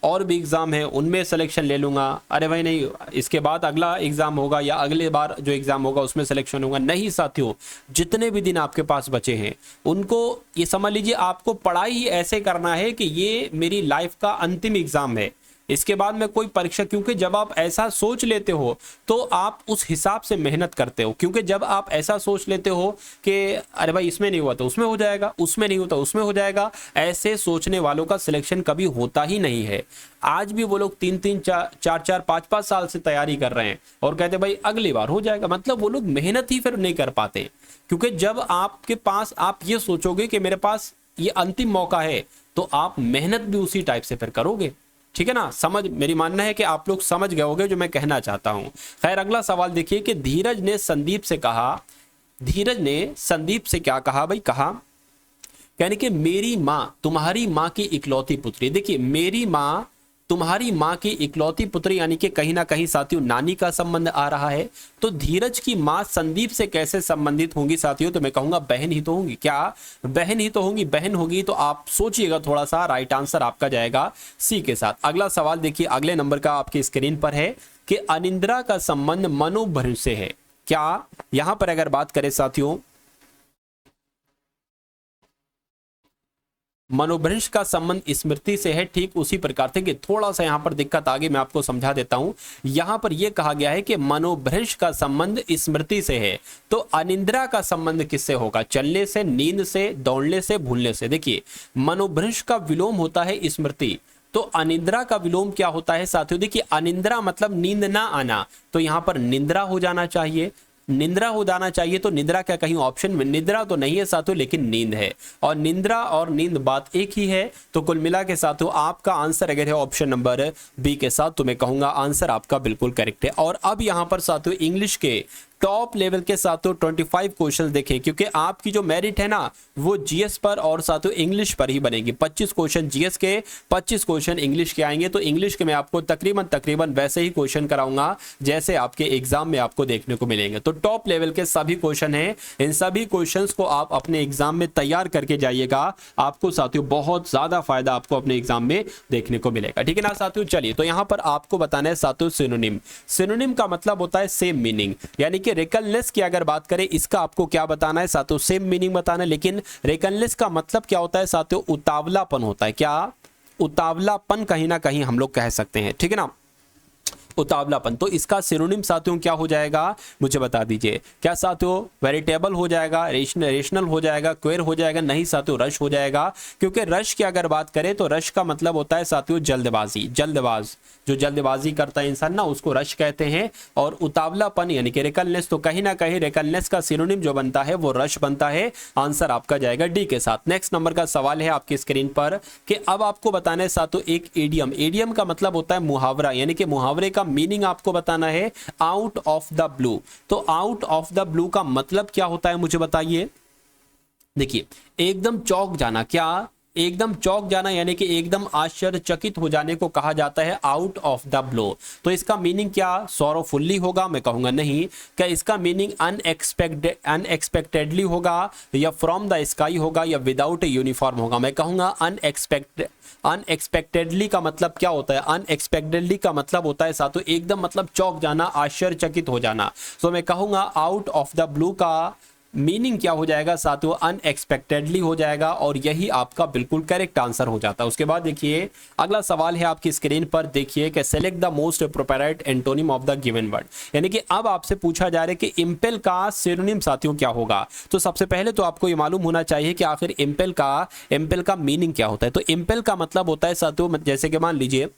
और भी एग्ज़ाम है उनमें सिलेक्शन ले लूँगा, अरे भाई नहीं इसके बाद अगला एग्ज़ाम होगा या अगले बार जो एग्ज़ाम होगा उसमें सिलेक्शन होगा, नहीं साथियों, जितने भी दिन आपके पास बचे हैं उनको ये समझ लीजिए आपको पढ़ाई ही ऐसे करना है कि ये मेरी लाइफ का अंतिम एग्ज़ाम है, इसके बाद में कोई परीक्षा, क्योंकि जब आप ऐसा सोच लेते हो तो आप उस हिसाब से मेहनत करते हो। क्योंकि जब आप ऐसा सोच लेते हो कि अरे भाई इसमें नहीं हुआ तो उसमें हो जाएगा, उसमें नहीं होता उसमें हो जाएगा, ऐसे सोचने वालों का सिलेक्शन कभी होता ही नहीं है। आज भी वो लोग 3-3 4-4 5-5 साल से तैयारी कर रहे हैं और कहते भाई अगली बार हो जाएगा, मतलब वो लोग मेहनत ही फिर नहीं कर पाते। क्योंकि जब आपके पास आप ये सोचोगे कि मेरे पास ये अंतिम मौका है तो आप मेहनत भी उसी टाइप से फिर करोगे। ठीक है ना, समझ, मेरी मानना है कि आप लोग समझ गए होंगे जो मैं कहना चाहता हूं। खैर अगला सवाल देखिए कि धीरज ने संदीप से कहा, धीरज ने संदीप से क्या कहा भाई, कहा यानी कि मेरी माँ तुम्हारी माँ की इकलौती पुत्री। देखिए मेरी माँ तुम्हारी माँ की इकलौती पुत्री यानी कि कहीं ना कहीं साथियों नानी का संबंध आ रहा है। तो धीरज की माँ संदीप से कैसे संबंधित होंगी साथियों, तो मैं कहूंगा बहन ही तो होंगी। क्या बहन ही तो होंगी, बहन होगी तो आप सोचिएगा थोड़ा सा, राइट आंसर आपका जाएगा सी के साथ। अगला सवाल देखिए अगले नंबर का आपकी स्क्रीन पर है कि अनिंद्रा का संबंध मनोभ्रंश से है। क्या यहां पर अगर बात करें साथियों मनोभ्रंश का संबंध स्मृति से है, ठीक उसी प्रकार से कि थोड़ा सा यहां पर दिक्कत आगे मैं आपको समझा देता हूं। यहां पर यह कहा गया है कि मनोभ्रंश का संबंध स्मृति से है, तो अनिंद्रा का संबंध किससे होगा, चलने से, नींद से, दौड़ने से, भूलने से। देखिए मनोभ्रंश का विलोम होता है स्मृति, तो अनिंद्रा का विलोम क्या होता है साथियों, देखिए अनिंद्रा मतलब नींद ना आना, तो यहां पर निंद्रा हो जाना चाहिए, निंद्रा हो जाना चाहिए। तो निंद्रा क्या कहीं ऑप्शन में, निद्रा तो नहीं है साथियों लेकिन नींद है, और निंद्रा और नींद बात एक ही है। तो कुल मिला के साथियों आपका आंसर अगर है ऑप्शन नंबर बी के साथ, तो मैं कहूंगा आंसर आपका बिल्कुल करेक्ट है। और अब यहां पर साथियों इंग्लिश के टॉप लेवल के साथियों 25 क्वेश्चन देखें, क्योंकि आपकी जो मेरिट है ना वो जीएस पर और साथियों इंग्लिश पर ही बनेगी। 25 क्वेश्चन जीएस के, 25 क्वेश्चन इंग्लिश के आएंगे। तो इंग्लिश के मैं आपको तकरीबन वैसे ही क्वेश्चन कराऊंगा जैसे आपके एग्जाम में आपको देखने को मिलेंगे। तो टॉप लेवल के सभी क्वेश्चन हैं, इन सभी क्वेश्चंस को आप अपने एग्जाम में तैयार करके जाइएगा, आपको साथियों बहुत ज्यादा फायदा आपको अपने एग्जाम में देखने को मिलेगा। ठीक है ना साथियों, चलिए तो यहां पर आपको बताना है साथियों सिनोनिम। सिनोनिम का मतलब होता है सेम मीनिंग, यानी कि रेकलनेस की अगर बात करें इसका आपको क्या बताना है साथियों, सेम मीनिंग बताना है। लेकिन रेकलनेस का मतलब क्या होता है साथियों, उतावलापन होता है। क्या, उतावलापन कहीं ना कहीं हम लोग कह सकते हैं। ठीक है ना, उतावलापन। तो इसका सिनोनिम साथियों क्या हो जाएगा मुझे बता दीजिए। क्या साथियों वेरिटेबल हो जाएगा, रेशनल हो जाएगा, क्वेर हो जाएगा, नहीं साथियों रश हो जाएगा। क्योंकि रश की अगर बात करें तो रश का मतलब होता है साथियों जल्दबाजी, जल्दबाज, जो जल्दबाजी करता है इंसान ना उसको रश कहते हैं। और उतावलापन यानी कि रेकलनेस, तो कहीं ना कहीं रेकलनेस का सिनोनिम जो बनता है वो रश बनता है। आंसर आपका जाएगा डी के साथ। नेक्स्ट नंबर का सवाल है आपकी स्क्रीन पर कि अब आपको बताना है साथियों एक इडियम। इडियम का मतलब होता है मुहावरा, यानी कि मुहावरे का मीनिंग आपको बताना है आउट ऑफ द ब्लू। तो आउट ऑफ द ब्लू का मतलब क्या होता है मुझे बताइए। देखिए एकदम चौंक जाना, क्या एकदम चौंक जाना यानी कि एकदम आश्चर्यचकित हो जाने को कहा जाता है आउट ऑफ द ब्लो। तो इसका मीनिंग क्या सॉरोफुल्ली होगा, मैं कहूंगा नहीं। क्या इसका मीनिंग अनएक्सपेक्टेडली होगा, या फ्रॉम द स्काई होगा, या विदाउट ए यूनिफॉर्म होगा, मैं कहूंगा अनएक्सपेक्टेडली का मतलब क्या होता है, अनएक्सपेक्टेडली का मतलब होता है साथियों एकदम मतलब चौंक जाना, आश्चर्यचकित हो जाना। तो मैं कहूंगा आउट ऑफ द ब्लू का मीनिंग क्या हो जाएगा साथियों, अनएक्सपेक्टेडली हो जाएगा, और यही आपका बिल्कुल करेक्ट आंसर हो जाता है। उसके बाद देखिए अगला सवाल है आपकी स्क्रीन पर, देखिए कि select the most appropriate antonym of the given word. यानी कि अब आपसे पूछा जा रहा है कि इंपेल का सिनोनिम साथियों क्या होगा। तो सबसे पहले तो आपको ये मालूम होना चाहिए कि आखिर इंपेल का मीनिंग क्या होता है। तो इंपेल का मतलब होता है साथियों, जैसे कि मान लीजिए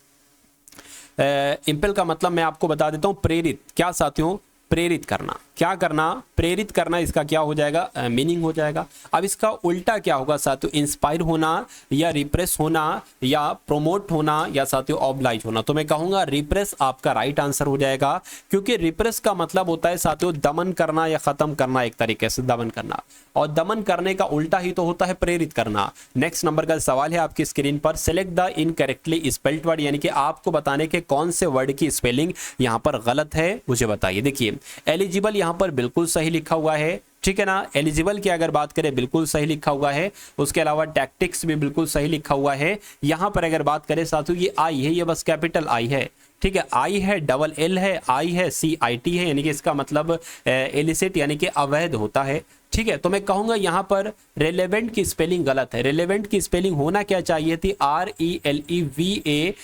इंपेल का मतलब मैं आपको बता देता हूं प्रेरित। क्या साथियों, प्रेरित करना, क्या करना, प्रेरित करना, इसका क्या हो जाएगा मीनिंग हो जाएगा। अब इसका उल्टा क्या होगा साथियों, इंस्पायर होना, या रिप्रेस होना, या प्रोमोट होना, या साथियों ऑब्लाइज होना। तो मैं कहूंगा रिप्रेस आपका राइट आंसर हो जाएगा, क्योंकि रिप्रेस का मतलब होता है साथियों दमन करना या खत्म करना, एक तरीके से दमन करना, और दमन करने का उल्टा ही तो होता है प्रेरित करना। नेक्स्ट नंबर का सवाल है आपकी स्क्रीन पर, select the incorrectly spelled word, यानी कि आपको बताने के कौन से वर्ड की स्पेलिंग यहां पर गलत है मुझे बताइए। देखिए एलिजिबल यहाँ पर बिल्कुल सही लिखा हुआ है, ठीक है ना। एलिजिबल की अगर बात करें बिल्कुल सही लिखा हुआ है। उसके अलावा टैक्टिक्स भी बिल्कुल सही लिखा हुआ है। यहाँ पर अगर बात करें साथियों, ये आई है, ये बस कैपिटल आई है, ठीक है। आई है, डबल एल है, आई है, CIT है, यानी कि इसका मतलब एलिसिट यानी कि अवैध होता है, ठीक है। तो मैं कहूंगा यहाँ पर रेलेवेंट की स्पेलिंग गलत है। रेलेवेंट की स्पेलिंग होना क्या चाहिए थी, RELEVANT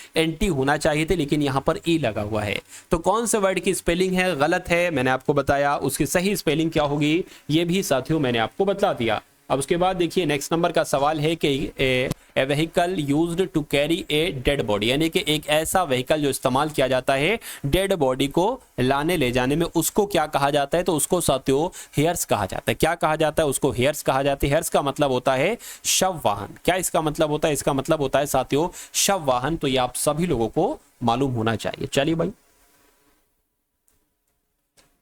होना चाहिए थे, लेकिन यहाँ पर ई लगा हुआ है। तो कौन से वर्ड की स्पेलिंग है गलत है, मैंने आपको बताया। उसकी सही स्पेलिंग क्या होगी ये भी साथियों मैंने आपको बता दिया। अब उसके बाद देखिए नेक्स्ट नंबर का सवाल है कि a vehicle used to carry a dead body, यानी कि एक ऐसा व्हीकल जो इस्तेमाल किया जाता है डेड बॉडी को लाने ले जाने में, उसको क्या कहा जाता है। तो उसको साथियों हेयर्स कहा जाता है। क्या कहा जाता है, उसको हेयर्स कहा जाता है। हेयर्स का मतलब होता है शव वाहन। क्या इसका मतलब होता है, इसका मतलब होता है साथियों शव वाहन। तो ये आप सभी लोगों को मालूम होना चाहिए। चलिए भाई,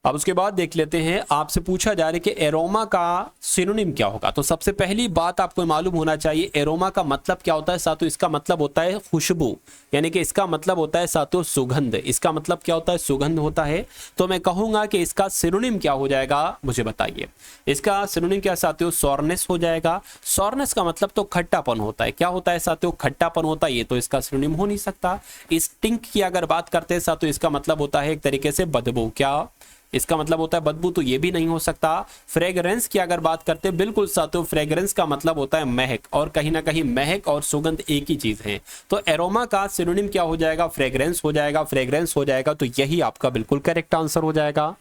अब उसके बाद देख लेते हैं, आपसे पूछा जा रहा है कि एरोमा का सिनोनिम क्या होगा। तो सबसे पहली बात आपको मालूम होना चाहिए एरोमा का मतलब क्या होता है साथियों। इसका मतलब होता है खुशबू, यानी कि इसका मतलब होता है साथियों सुगंध। इसका मतलब क्या होता है, सुगंध होता है। तो मैं कहूंगा कि इसका सिनोनिम क्या हो जाएगा, मुझे बताइए। इसका सिनोनिम क्या साथियों, सॉरनेस हो जाएगा। सॉरनेस का मतलब तो खट्टापन होता है। क्या होता है साथियों, खट्टापन होता है। ये तो इसका सिनोनिम हो नहीं सकता। स्टिंक की अगर बात करते हैं साथियों, इसका मतलब होता है एक तरीके से बदबू। क्या इसका मतलब होता है बदबू, तो ये भी नहीं हो सकता। फ्रेग्रेंस की अगर बात करते हैं, बिल्कुल साथियों फ्रेग्रेंस का मतलब होता है महक, और कहीं ना कहीं महक और सुगंध एक ही चीज है। तो एरोमा का सिनोनिम क्या हो जाएगा, फ्रेग्रेंस हो जाएगा। फ्रेग्रेंस हो जाएगा तो यही आपका बिल्कुल करेक्ट आंसर हो जाएगा।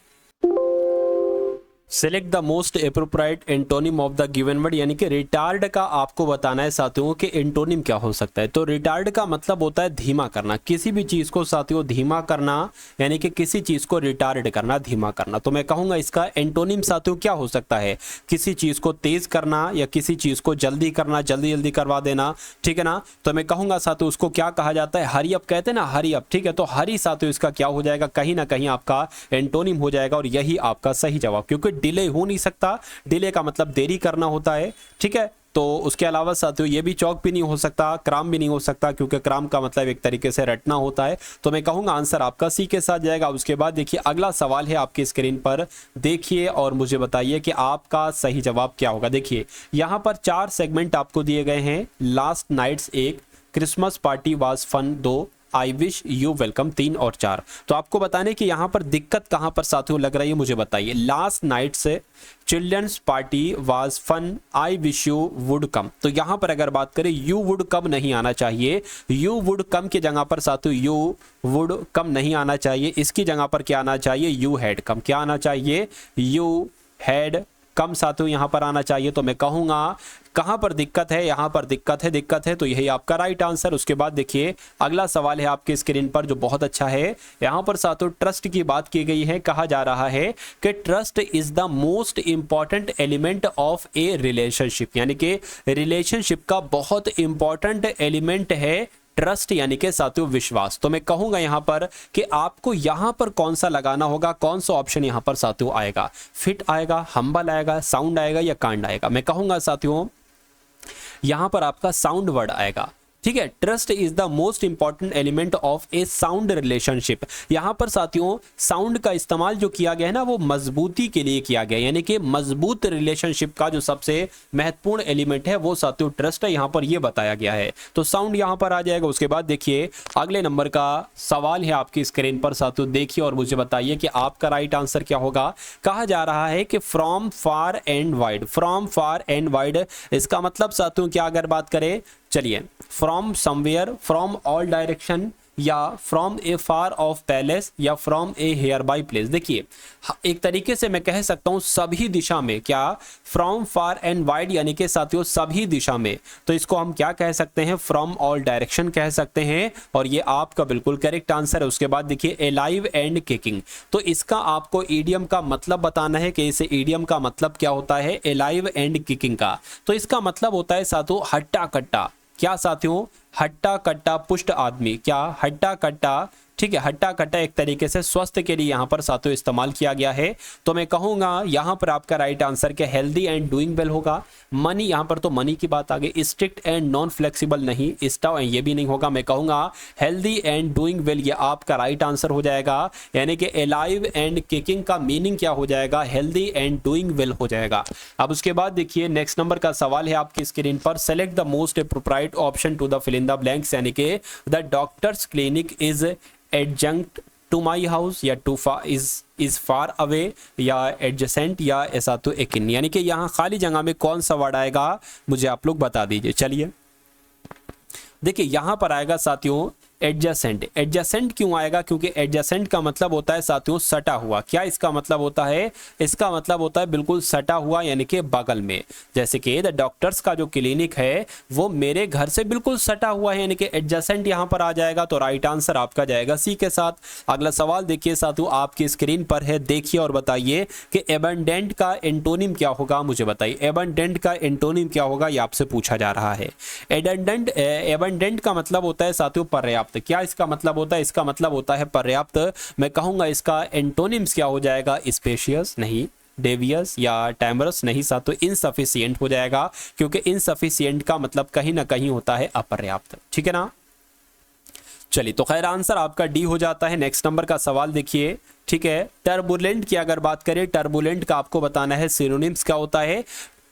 Select the most appropriate antonym of the given word, यानी कि रिटार्ड का आपको बताना है साथियों कि एंटोनिम क्या हो सकता है। तो रिटार्ड का मतलब होता है धीमा करना, किसी भी चीज को साथियों धीमा करना, यानी कि किसी चीज को रिटार्ड करना, धीमा करना। तो मैं कहूंगा इसका एंटोनिम साथियों क्या हो सकता है, किसी चीज को तेज करना या किसी चीज को जल्दी करना, जल्दी जल्दी करवा देना, ठीक है ना। तो मैं कहूंगा साथियों उसको क्या कहा जाता है, हरी अप कहते हैं ना, हरी अप, ठीक है। तो हरी साथियों इसका क्या हो जाएगा, कहीं ना कहीं आपका एंटोनिम हो जाएगा, और यही आपका सही जवाब, क्योंकि डिले हो नहीं सकता। डिले का मतलब देरी करना होता है, ठीक है। तो उसके अलावा साथियों ये भी चौक भी नहीं हो सकता, क्राम भी नहीं हो सकता, क्योंकि क्राम का मतलब एक तरीके से रटना होता है। तो मैं कहूंगा आंसर आपका सी के साथ जाएगा। उसके बाद देखिए अगला सवाल है आपकी स्क्रीन पर, देखिए और मुझे बताइए कि आपका सही जवाब क्या होगा। देखिए यहां पर 4 सेगमेंट आपको दिए गए हैं। Last nights 1, Christmas party was fun 2, I wish you welcome 3 और 4। तो आपको बताने कि यहाँ पर दिक्कत कहाँ पर साथियों लग रही है, मुझे बताइए। लास्ट नाइट से children's party was fun, I wish you would come. तो यहाँ पर अगर बात करें यू वुड कम नहीं आना चाहिए। यू वुड कम की जगह पर साथियों यू वुड कम नहीं आना चाहिए। इसकी जगह पर क्या आना चाहिए, यू हैड कम। क्या आना चाहिए, यू हैड कम साथियों यहाँ पर आना चाहिए। तो मैं कहूंगा कहां पर दिक्कत है, यहां पर दिक्कत है। तो यही आपका राइट आंसर। उसके बाद देखिए अगला सवाल है आपकी स्क्रीन पर जो बहुत अच्छा है। यहां पर साथियों ट्रस्ट की बात की गई है। कहा जा रहा है कि trust is the most important element of A relationship, यानी कि रिलेशनशिप का बहुत इंपॉर्टेंट एलिमेंट है ट्रस्ट, यानी कि साथियों विश्वास। तो मैं कहूंगा यहां पर कि आपको यहां पर कौन सा लगाना होगा, कौन सा ऑप्शन यहां पर साथियों आएगा, फिट आएगा, हम्बल आएगा, साउंड आएगा या काइंड आएगा। मैं कहूंगा साथियों यहां पर आपका साउंड वर्ड आएगा, ठीक है। Trust is the most important element of A sound relationship. यहां पर साथियों साउंड का इस्तेमाल जो किया गया है ना, वो मजबूती के लिए किया गया, यानी कि मजबूत रिलेशनशिप का जो सबसे महत्वपूर्ण एलिमेंट है वो साथियों ट्रस्ट है, यहां पर ये बताया गया है। तो साउंड यहां पर आ जाएगा। उसके बाद देखिए अगले नंबर का सवाल है आपकी स्क्रीन पर साथियों, देखिए और मुझे बताइए कि आपका राइट आंसर क्या होगा। कहा जा रहा है कि from far and wide, from far and wide इसका मतलब साथियों क्या अगर बात करें, चलिए from somewhere, from all direction, या from a far of palace, या from a here by place. देखिए एक तरीके से मैं कह सकता हूं सभी दिशा में, क्या फ्रॉम फार एंड वाइड यानी कि साथियों सभी दिशा में। तो इसको हम क्या कह सकते हैं, फ्रॉम ऑल डायरेक्शन कह सकते हैं, और ये आपका बिल्कुल करेक्ट आंसर है। उसके बाद देखिए एलाइव एंड किकिंग, तो इसका आपको ईडियम का मतलब बताना है कि इसे ईडियम का मतलब क्या होता है, एलाइव एंड किकिंग का। तो इसका मतलब होता है साथियों हट्टा कट्टा। क्या साथियों, हट्टा कट्टा पुष्ट आदमी, क्या हट्टा कट्टा, ठीक है, हट्टा कट्टा एक तरीके से स्वस्थ के लिए यहाँ पर साथियों इस्तेमाल किया गया है। तो मैं कहूँगा यहाँ पर आपका राइट आंसर क्या हेल्दी एंड डूइंग वेल होगा। मनी, यहाँ पर तो मनी की बात आ गई, स्ट्रिक्ट एंड नॉन फ्लेक्सिबल नहीं, स्टाव ये भी नहीं होगा। मैं कहूँगा हेल्दी एंड डूइंग वेल, ये आपका राइट आंसर हो जाएगा। यानी कि अलाइव एंड किकिंग का मीनिंग क्या हो जाएगा, हेल्दी एंड डूइंग वेल हो जाएगा। अब उसके बाद देखिए नेक्स्ट नंबर का सवाल है आपकी स्क्रीन पर, select the most appropriate option to the fill in the blanks, यानी कि the doctor's clinic is adjunct to my house या to far is far away या एडजेसेंट या ऐसा तो एक इन, यानी कि यहाँ खाली जगह में कौन सा वर्ड आएगा मुझे आप लोग बता दीजिए। चलिए देखिए यहाँ पर आएगा साथियों एडजेसेंट। एडजेसेंट क्यों आएगा, क्योंकि एडजेसेंट का मतलब होता है साथियों सटा हुआ। क्या इसका मतलब होता है, इसका मतलब होता है बिल्कुल सटा हुआ, यानी कि बगल में। जैसे कि द डॉक्टर्स का जो क्लिनिक है वो मेरे घर से बिल्कुल सटा हुआ है, यानी कि एडजेसेंट यहाँ पर आ जाएगा। तो राइट आंसर आपका जाएगा सी के साथ। अगला सवाल देखिए साथियों आपकी स्क्रीन पर है, देखिए और बताइए कि एबंडेंट का एंटोनिम क्या होगा, मुझे बताइए एबंडेंट का एंटोनिम क्या होगा, ये आपसे पूछा जा रहा है। एबंडेंट का मतलब होता है साथियों पर्याप्त। क्या इसका मतलब होता है, इसका मतलब होता है पर्याप्त। मैं कहूंगा इसका एंटोनिम्स क्या हो जाएगा, स्पेशियस नहीं, डेवियस या टाइमरस नहीं साथियों, इनसफिशिएंट हो जाएगा, क्योंकि इनसफिशिएंट का मतलब कहीं ना कहीं होता है अपर्याप्त। ठीक है ना। चलिए तो खैर आंसर आपका डी हो जाता है। नेक्स्ट नंबर का सवाल देखिए, ठीक है, टर्बुलेंट की अगर बात करें, टर्बुलेंट का आपको बताना है सिनोनिम्स क्या होता है।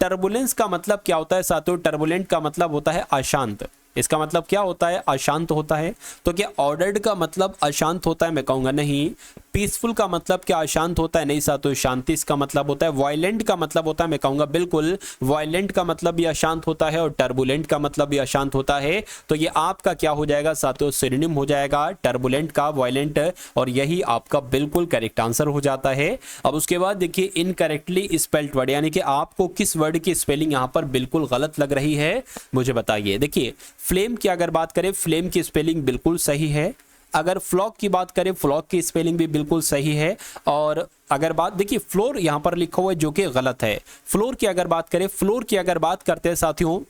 टर्बुलेंस का मतलब क्या होता है साथियों, टर्बुलेंट का मतलब होता है अशांत। इसका मतलब क्या होता है, अशांत होता है। तो क्या ऑर्डर्ड का मतलब अशांत होता है, मैं कहूंगा नहीं। पीसफुल का मतलब क्या अशांत होता है, नहीं साथियों, शांति इसका मतलब होता है। वायलेंट का मतलब होता है, मैं कहूंगा बिल्कुल वायलेंट का मतलब भी अशांत होता है, और टर्बुलेंट का मतलब भी अशांत होता है। तो ये आपका क्या हो जाएगा साथियों, सिनोनिम हो जाएगा टर्बुलेंट का, वायलेंट, और यही आपका बिल्कुल करेक्ट आंसर हो जाता है। अब उसके बाद देखिए इनकरेक्टली स्पेल्ड वर्ड, यानी कि आपको किस वर्ड की स्पेलिंग यहाँ पर बिल्कुल गलत लग रही है, मुझे बताइए। देखिए फ्लेम की अगर बात करें, फ्लेम की स्पेलिंग बिल्कुल सही है। अगर फ्लॉक की बात करें, फ्लॉक की स्पेलिंग भी बिल्कुल सही है। और अगर बात देखिए फ्लोर यहां पर लिखा हुआ है जो कि गलत है। फ्लोर की अगर बात करें, फ्लोर की अगर बात करते हैं साथियों,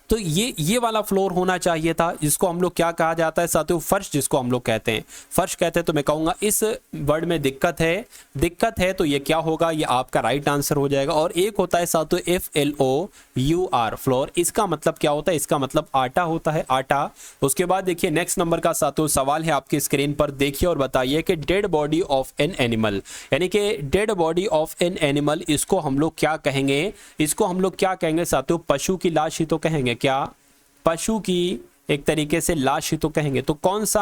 तो ये वाला फ्लोर होना चाहिए था, जिसको हम लोग क्या कहा जाता है साथियों, फर्श, जिसको हम लोग कहते हैं फर्श कहते हैं। तो मैं कहूंगा इस वर्ड में दिक्कत है, तो ये क्या होगा, ये आपका राइट आंसर हो जाएगा। और एक होता है साथियों FLOUR फ्लोर, इसका मतलब क्या होता है, इसका मतलब आटा होता है, आटा। उसके बाद देखिए नेक्स्ट नंबर का साथियों सवाल है आपकी स्क्रीन पर, देखिए और बताइए कि dead body of an animal, यानी कि dead body of an animal, इसको हम लोग क्या कहेंगे, इसको हम लोग क्या कहेंगे साथियों, पशु की लाश ही तो कहेंगे। क्या पशु की एक तरीके से लाश ही तो कहेंगे। तो कौन सा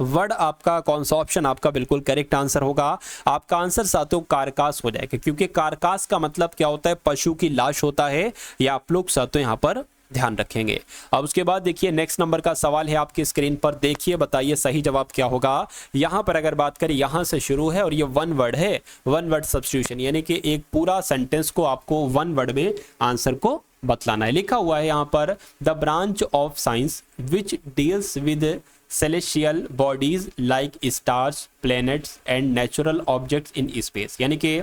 वर्ड आपका, कौन सा ऑप्शन आपका बिल्कुल करेक्ट आंसर होगा, आपका आंसर साथियों कारकास हो जाएगा, क्योंकि कारकास का मतलब क्या होता है, पशु की लाश होता है। या आप लोग साथियों यहां पर ध्यान रखेंगे। अब उसके बाद देखिए नेक्स्ट नंबर का सवाल है आपकी स्क्रीन पर, देखिए बताइए सही जवाब क्या होगा। यहां पर अगर बात करें, यहां से शुरू है और ये वन वर्ड है, वन वर्ड सब्स्टिट्यूशन, यानी कि एक पूरा सेंटेंस को आपको वन वर्ड में आंसर को बतलाना है। लिखा हुआ है यहाँ पर, the branch of science which deals with celestial bodies like stars, planets and natural objects in space, यानी कि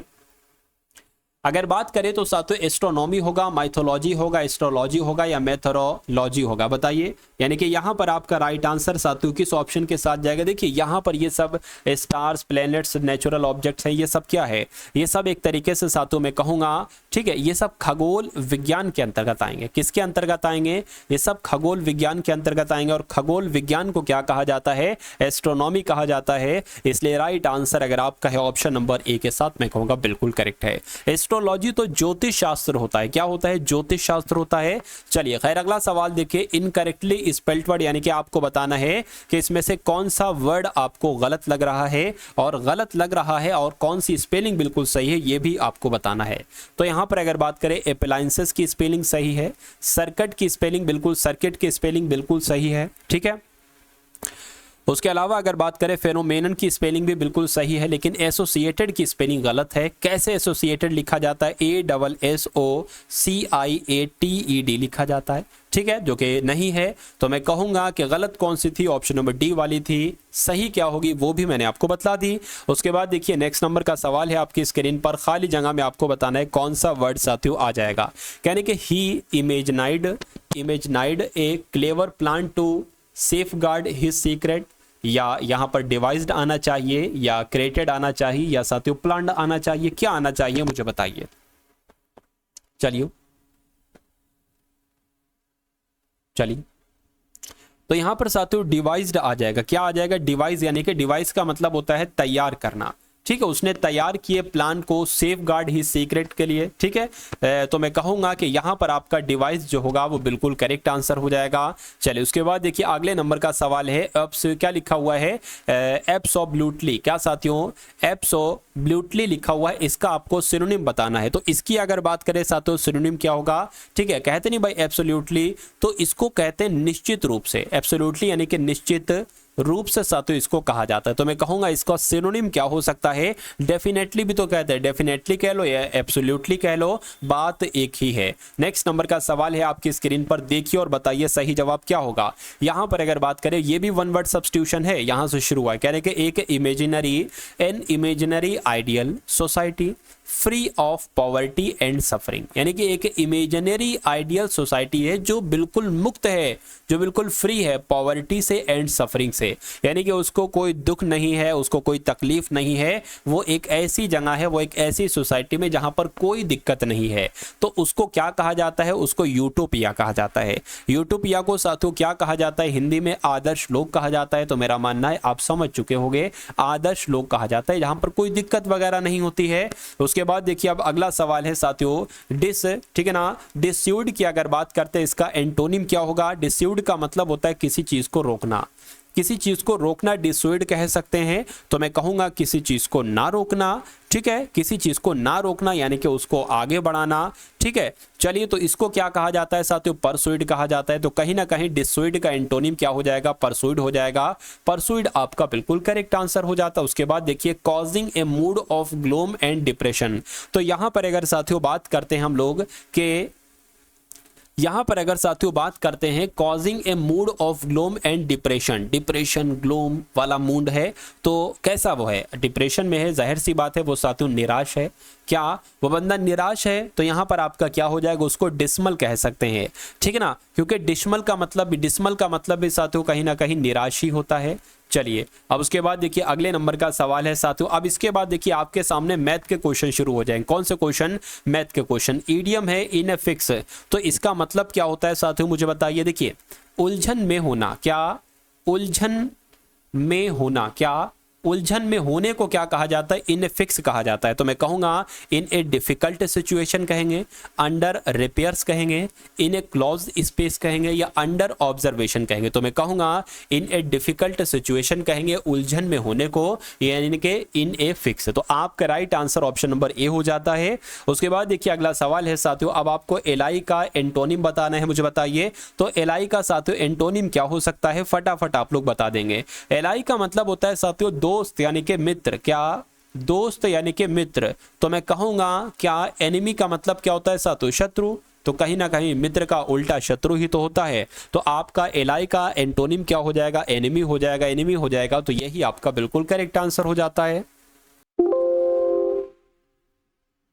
अगर बात करें तो साथियों एस्ट्रोनॉमी होगा, माइथोलॉजी होगा, एस्ट्रोलॉजी होगा या मेथोरोलॉजी होगा, बताइए। यानी कि यहाँ पर आपका राइट आंसर साथियों किस ऑप्शन के साथ जाएगा। देखिए यहाँ पर ये सब स्टार्स, प्लैनेट्स, नेचुरल ऑब्जेक्ट्स हैं, ये सब क्या है, ये सब एक तरीके से साथियों मैं कहूँगा, ठीक है, ये सब खगोल विज्ञान के अंतर्गत आएंगे। किसके अंतर्गत आएंगे, ये सब खगोल विज्ञान के अंतर्गत आएंगे। और खगोल विज्ञान को क्या कहा जाता है, एस्ट्रोनॉमी कहा जाता है। इसलिए राइट आंसर अगर आपका है ऑप्शन नंबर ए के साथ, मैं कहूँगा बिल्कुल करेक्ट है। एस्ट्रोलॉजी तो ज्योतिष शास्त्र होता है, क्या होता है, ज्योतिष शास्त्र होता है। चलिए खैर अगला सवाल देखिए, इनकरेक्टली स्पेल्ड वर्ड, यानी कि आपको बताना है कि इसमें से कौन सा वर्ड आपको गलत लग रहा है, और गलत लग रहा है और कौन सी स्पेलिंग बिल्कुल सही है, ये भी आपको बताना है। तो यहां पर अगर बात करें, अप्लायंसेस की स्पेलिंग सही है, सर्किट की स्पेलिंग बिल्कुल, सर्किट की स्पेलिंग बिल्कुल सही है, ठीक है। उसके अलावा अगर बात करें फेनोमेनन की स्पेलिंग भी बिल्कुल सही है, लेकिन एसोसिएटेड की स्पेलिंग गलत है। कैसे एसोसिएटेड लिखा जाता है? ASSOCIATED लिखा जाता है, ठीक है, जो कि नहीं है। तो मैं कहूंगा कि गलत कौन सी थी, ऑप्शन नंबर डी वाली थी। सही क्या होगी वो भी मैंने आपको बता दी। उसके बाद देखिए नेक्स्ट नंबर का सवाल है आपकी स्क्रीन पर, खाली जगह में आपको बताना है कौन सा वर्ड साथियों आ जाएगा। कहने कि ही imagined a clever plan to safeguard his secret, या यहाँ पर डिवाइस्ड आना चाहिए, या क्रिएटेड आना चाहिए, या साथियों प्लान्ड आना चाहिए? क्या आना चाहिए मुझे बताइए। चलिए तो यहां पर साथियों डिवाइस्ड आ जाएगा। क्या आ जाएगा? डिवाइस, यानी कि डिवाइस का मतलब होता है तैयार करना, ठीक है। उसने तैयार किए प्लान को सेफ गार्ड ही सीक्रेट के लिए, ठीक है। तो मैं कहूंगा कि यहां पर आपका डिवाइस जो होगा वो बिल्कुल करेक्ट आंसर हो जाएगा। चलिए उसके बाद देखिए अगले नंबर का सवाल है, क्या लिखा हुआ है? एब्सोल्युटली। क्या साथियों? एब्सोल्युटली लिखा हुआ है, इसका आपको सिनोनिम बताना है। तो इसकी अगर बात करें साथियों सिनोनिम क्या होगा? ठीक है, कहते नहीं भाई एब्सोल्युटली, तो इसको कहते हैं निश्चित रूप से। एब्सोल्युटली यानी कि निश्चित रूप से साथियों इसको कहा जाता है। तो मैं कहूंगा इसका सिनोनिम क्या हो सकता है? डेफिनेटली भी तो कहते हैं, डेफिनेटली कह लो या एब्सोल्युटली कह लो, बात एक ही है। नेक्स्ट नंबर का सवाल है आपकी स्क्रीन पर, देखिए और बताइए सही जवाब क्या होगा। यहां पर अगर बात करें, ये भी वन वर्ड सब्स्टिट्यूशन है, यहां से शुरू हुआ है। कह रहे कि an imaginary ideal society free of poverty and suffering, यानी कि एक इमेजिनरी आइडियल सोसाइटी है जो बिल्कुल मुक्त है, जो बिल्कुल फ्री है पॉवर्टी से एंड सफरिंग से, यानी कि उसको कोई दुख नहीं है, उसको कोई तकलीफ नहीं है। वो एक ऐसी जगह है, वो एक ऐसी सोसाइटी में जहां पर कोई दिक्कत नहीं है। तो उसको क्या कहा जाता है? उसको यूटोपिया कहा जाता है। यूटोपिया को साथियों क्या कहा जाता है? हिंदी में आदर्श लोक कहा जाता है। तो मेरा मानना है आप समझ चुके होंगे, आदर्श लोक कहा जाता है जहां पर कोई दिक्कत वगैरह नहीं होती है। उसके बाद देखिए अब अगला सवाल है साथियों डिस, ठीक है ना, डिस्यूड की अगर बात करते हैं इसका एंटोनिम क्या होगा? डिस्यूड का मतलब होता है किसी चीज को रोकना, किसी चीज को रोकना डिसॉइड कह सकते हैं। तो मैं कहूंगा किसी चीज को ना रोकना, ठीक है, किसी चीज को ना रोकना यानी कि उसको आगे बढ़ाना, ठीक है। चलिए तो इसको क्या कहा जाता है साथियों? परसुइड कहा जाता है। तो कहीं ना कहीं डिसॉइड का एंटोनिम क्या हो जाएगा? परसुइड हो जाएगा। परसुइड आपका बिल्कुल करेक्ट आंसर हो जाता है। उसके बाद देखिए causing a mood of gloom and depression. तो यहां पर अगर साथियों बात करते हैं हम लोग के, यहां पर अगर साथियों बात करते हैं causing a mood of gloom and depression, depression gloom वाला मूड है, तो कैसा वो है? डिप्रेशन में है, जाहिर सी बात है वो साथियों निराश है। क्या वो बंदा निराश है? तो यहां पर आपका क्या हो जाएगा? उसको डिस्मल कह सकते हैं, ठीक है ना, क्योंकि डिस्मल का मतलब भी साथियों कहीं ना कहीं निराश ही होता है। चलिए अब उसके बाद देखिए अगले नंबर का सवाल है साथियों। अब इसके बाद देखिए आपके सामने मैथ के क्वेश्चन शुरू हो जाएंगे। कौन से क्वेश्चन? मैथ के क्वेश्चन। ईडियम है इन ए फिक्स, तो इसका मतलब क्या होता है साथियों मुझे बताइए। देखिए उलझन में होना, क्या उलझन में होना, क्या उलझन में होने को क्या कहा जाता है? इन ए फिक्स कहा जाता है। तो मैं कहूंगा इन ए डिफिकल्ट सिचुएशन कहेंगे, अंडर रिपेयर्स कहेंगे, इन ए क्लोज स्पेस कहेंगे, या अंडर ऑब्जर्वेशन कहेंगे। तो मैं कहूंगा इन ए डिफिकल्ट सिचुएशन कहेंगे उलझन में होने को, यानी कि इन ए फिक्स। तो आपका right answer option number A हो जाता है। उसके बाद देखिए अगला सवाल है साथियों, अब आपको एलाई का एंटोनिम बताना है, मुझे बताइए। तो एलाई का साथियों एंटोनिम क्या हो सकता है? फटाफट आप लोग बता देंगे। एलाई का मतलब होता है साथियों दोस्त यानी कि मित्र। क्या? दोस्त यानी कि मित्र। तो मैं कहूंगा क्या एनिमी का मतलब क्या होता है साथियों? शत्रु। तो कहीं ना कहीं मित्र का उल्टा शत्रु ही तो होता है। तो आपका एलाई का एंटोनिम क्या हो जाएगा? एनिमी हो जाएगा। एनिमी हो जाएगा तो यही आपका बिल्कुल करेक्ट आंसर हो जाता है।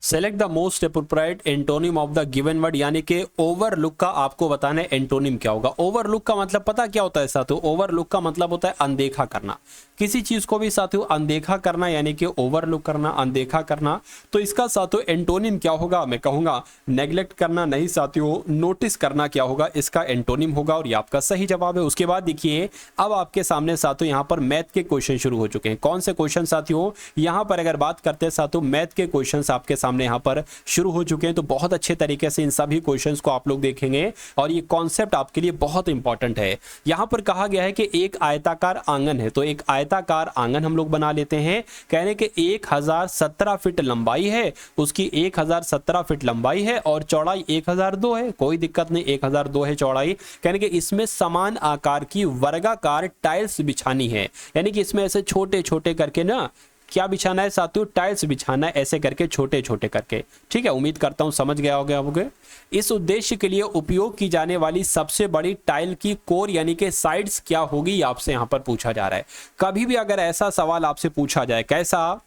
Select the most appropriate antonym of the given word, यानी कि ओवरलुक का आपको बताना है एंटोनिम क्या होगा। ओवरलुक का मतलब पता क्या होता है साथियों? ओवरलुक का मतलब होता है अनदेखा करना, किसी चीज को भी साथियों अनदेखा करना, यानी कि ओवरलुक करना, अनदेखा करना। तो इसका साथियों एंटोनिम क्या होगा? मैं कहूंगा नेग्लेक्ट करना नहीं साथियों, नोटिस करना क्या होगा? इसका एंटोनिम होगा, और ये आपका सही जवाब है। उसके बाद देखिए अब आपके सामने साथियों यहाँ पर मैथ के क्वेश्चन शुरू हो चुके हैं। कौन से क्वेश्चन साथियों? यहाँ पर अगर बात करते हैं साथियों मैथ के क्वेश्चन आपके सामने सामने यहाँ पर शुरू हो चुके हैं। तो बहुत अच्छे तरीके से इन सभी क्वेश्चंस को आप लोग देखेंगे और ये कॉन्सेप्ट आपके लिए बहुत इंपॉर्टेंट है। यहाँ पर कहा गया है कि एक आयताकार आंगन है, तो एक आयताकार आंगन हम लोग बना लेते हैं। कहने के 1017 फीट लंबाई है, उसकी 1017 फीट लंबाई है और चौड़ाई 1002 है, कोई दिक्कत नहीं, 1002 है चौड़ाई। कहने के इसमें समान आकार की वर्गाकार टाइल्स बिछानी है, यानी कि इसमें ऐसे छोटे छोटे करके ना क्या बिछाना है साथियों, टाइल्स बिछाना है, ऐसे करके छोटे छोटे करके। ठीक है, उम्मीद करता हूं समझ गया होगे। इस उद्देश्य के लिए उपयोग की जाने वाली सबसे बड़ी टाइल की कोर यानी कि साइड्स क्या होगी, आपसे यहां पर पूछा जा रहा है। कभी भी अगर ऐसा सवाल आपसे पूछा जाए, कैसा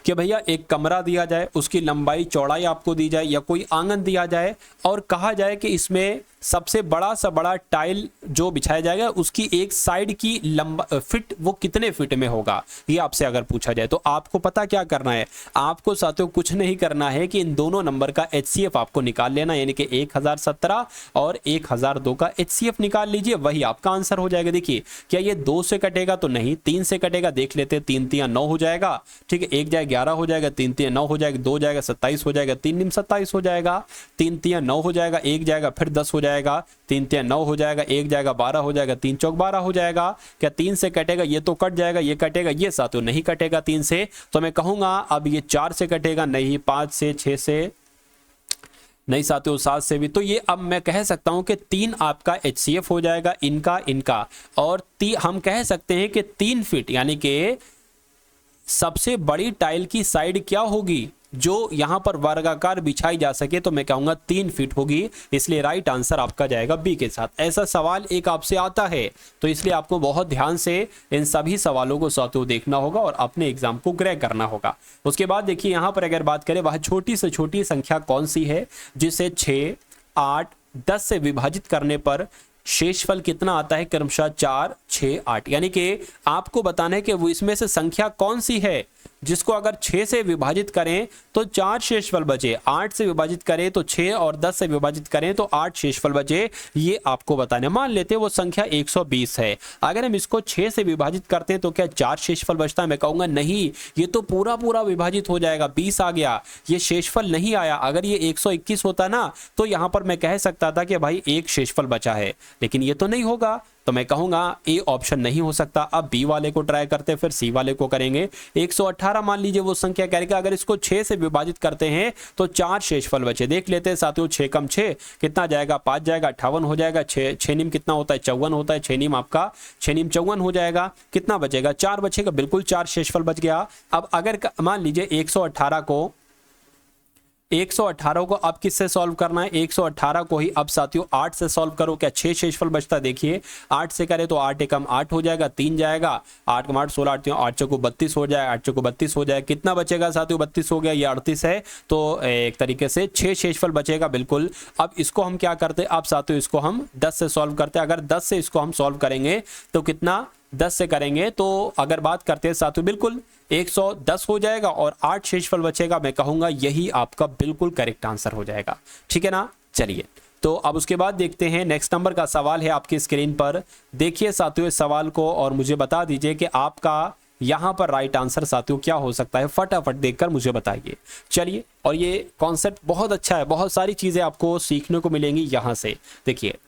कि भैया एक कमरा दिया जाए, उसकी लंबाई चौड़ाई आपको दी जाए, या कोई आंगन दिया जाए और कहा जाए कि इसमें सबसे बड़ा सा बड़ा टाइल जो बिछाया जाएगा उसकी एक साइड की लंबा फिट वो कितने फिट में होगा, ये आपसे अगर पूछा जाए तो आपको पता क्या करना है, आपको साथियों कुछ नहीं करना है कि इन दोनों नंबर का HCF आपको निकाल लेना, यानी कि 1017 और 1002 का HCF निकाल लीजिए, वही आपका आंसर हो जाएगा। देखिए क्या ये 2 से कटेगा तो नहीं, 3 से कटेगा, देख लेते हैं, 3 3 9 हो जाएगा। ठीक है, 1 जाए 11 हो जाएगा, 3 3 9 हो जाएगा, 2 जाएगा 27 हो जाएगा, 3 निम 27 हो जाएगा, 3 3 9 हो जाएगा, 1 जाएगा फिर 10 हो जाएगा, 3 3 9 हो जाएगा, 1 जाएगा 12 हो जाएगा, 3 चौक 12 हो जाएगा। क्या 3 से कटेगा, ये तो कट जाएगा, ये कटेगा, ये साथियों नहीं कटेगा 3 से, तो मैं कहूंगा अब ये 4 से कटेगा, नहीं 5 से, 6 से नहीं साथियों, 7 से भी, तो ये अब मैं कह सकता हूं कि 3 आपका HCF हो जाएगा, इनका और हम कह सकते हैं कि 3 फीट यानी कि सबसे बड़ी टाइल की साइड क्या होगी जो यहां पर वर्गाकार बिछाई जा सके, तो मैं कहूंगा 3 फीट होगी, इसलिए राइट आंसर आपका जाएगा बी के साथ। ऐसा सवाल एक आपसे आता है तो इसलिए आपको बहुत ध्यान से इन सभी सवालों को साथियों देखना होगा और अपने एग्जाम को क्रैक करना होगा। उसके बाद देखिए यहां पर अगर बात करें, वह छोटी से छोटी संख्या कौन सी है जिसे 6, 8, 10 से विभाजित करने पर शेषफल कितना आता है, क्रमशः 4, 6, 8, यानी कि आपको बताना है कि वो इसमें से संख्या कौन सी है जिसको अगर 6 से विभाजित करें तो 4 शेषफल बचे, 8 से विभाजित करें तो 6 और 10 से विभाजित करें तो 8 शेषफल बचे, ये आपको बताना है। मान लेते हैं वो संख्या 120 है, अगर हम इसको 6 से विभाजित करते हैं तो क्या 4 शेषफल बचता है, मैं कहूंगा नहीं, ये तो पूरा पूरा विभाजित हो जाएगा, 20 आ गया, ये शेषफल नहीं आया। अगर ये 121 होता ना तो यहां पर मैं कह सकता था कि भाई एक शेषफल बचा है, लेकिन ये तो नहीं होगा, तो मैं कहूंगा ए ऑप्शन नहीं हो सकता। अब बी वाले को ट्राई करते हैं, फिर सी वाले को करेंगे। 118 मान लीजिए वो संख्या करेगा, अगर इसको 6 से विभाजित करते हैं तो 4 शेषफल बचे, देख लेते हैं साथियों, 6 कम 6 कितना जाएगा, 5 जाएगा, 58 हो जाएगा, 6 निम कितना होता है, 54 होता है, 6 निम आपका 6 निम 54 हो जाएगा, कितना बचेगा, 4 बचेगा, बिल्कुल 4 शेषफल बच गया। अब अगर मान लीजिए 118 को अब किससे सॉल्व करना है, 118 को ही अब साथियों 8 से सॉल्व करो, क्या 6 शेषफल बचता है, देखिए 8 से करे तो 8 एकम 8 हो जाएगा, 3 जाएगा, 8 कम 8 16, 8 चौको 32 हो जाए, 8 चौको 32 हो जाए, कितना बचेगा साथियों, 32 हो गया, ये 38 है, तो एक तरीके से 6 शेषफल बचेगा बिल्कुल। अब इसको हम क्या करते हैं, अब साथियों इसको हम 10 से सॉल्व करते हैं, अगर 10 से इसको हम सॉल्व करेंगे तो कितना, 10 से करेंगे तो अगर बात करते हैं साथियों बिल्कुल 110 हो जाएगा और 8 शेषफल बचेगा, मैं कहूंगा यही आपका बिल्कुल करेक्ट आंसर हो जाएगा। ठीक है ना, चलिए तो अब उसके बाद देखते हैं नेक्स्ट नंबर का सवाल है आपकी स्क्रीन पर, देखिए साथियों इस सवाल को और मुझे बता दीजिए कि आपका यहां पर राइट आंसर साथियों क्या हो सकता है, फटाफट देखकर मुझे बताइए। चलिए, और ये कॉन्सेप्ट बहुत अच्छा है, बहुत सारी चीजें आपको सीखने को मिलेंगी यहां से। देखिए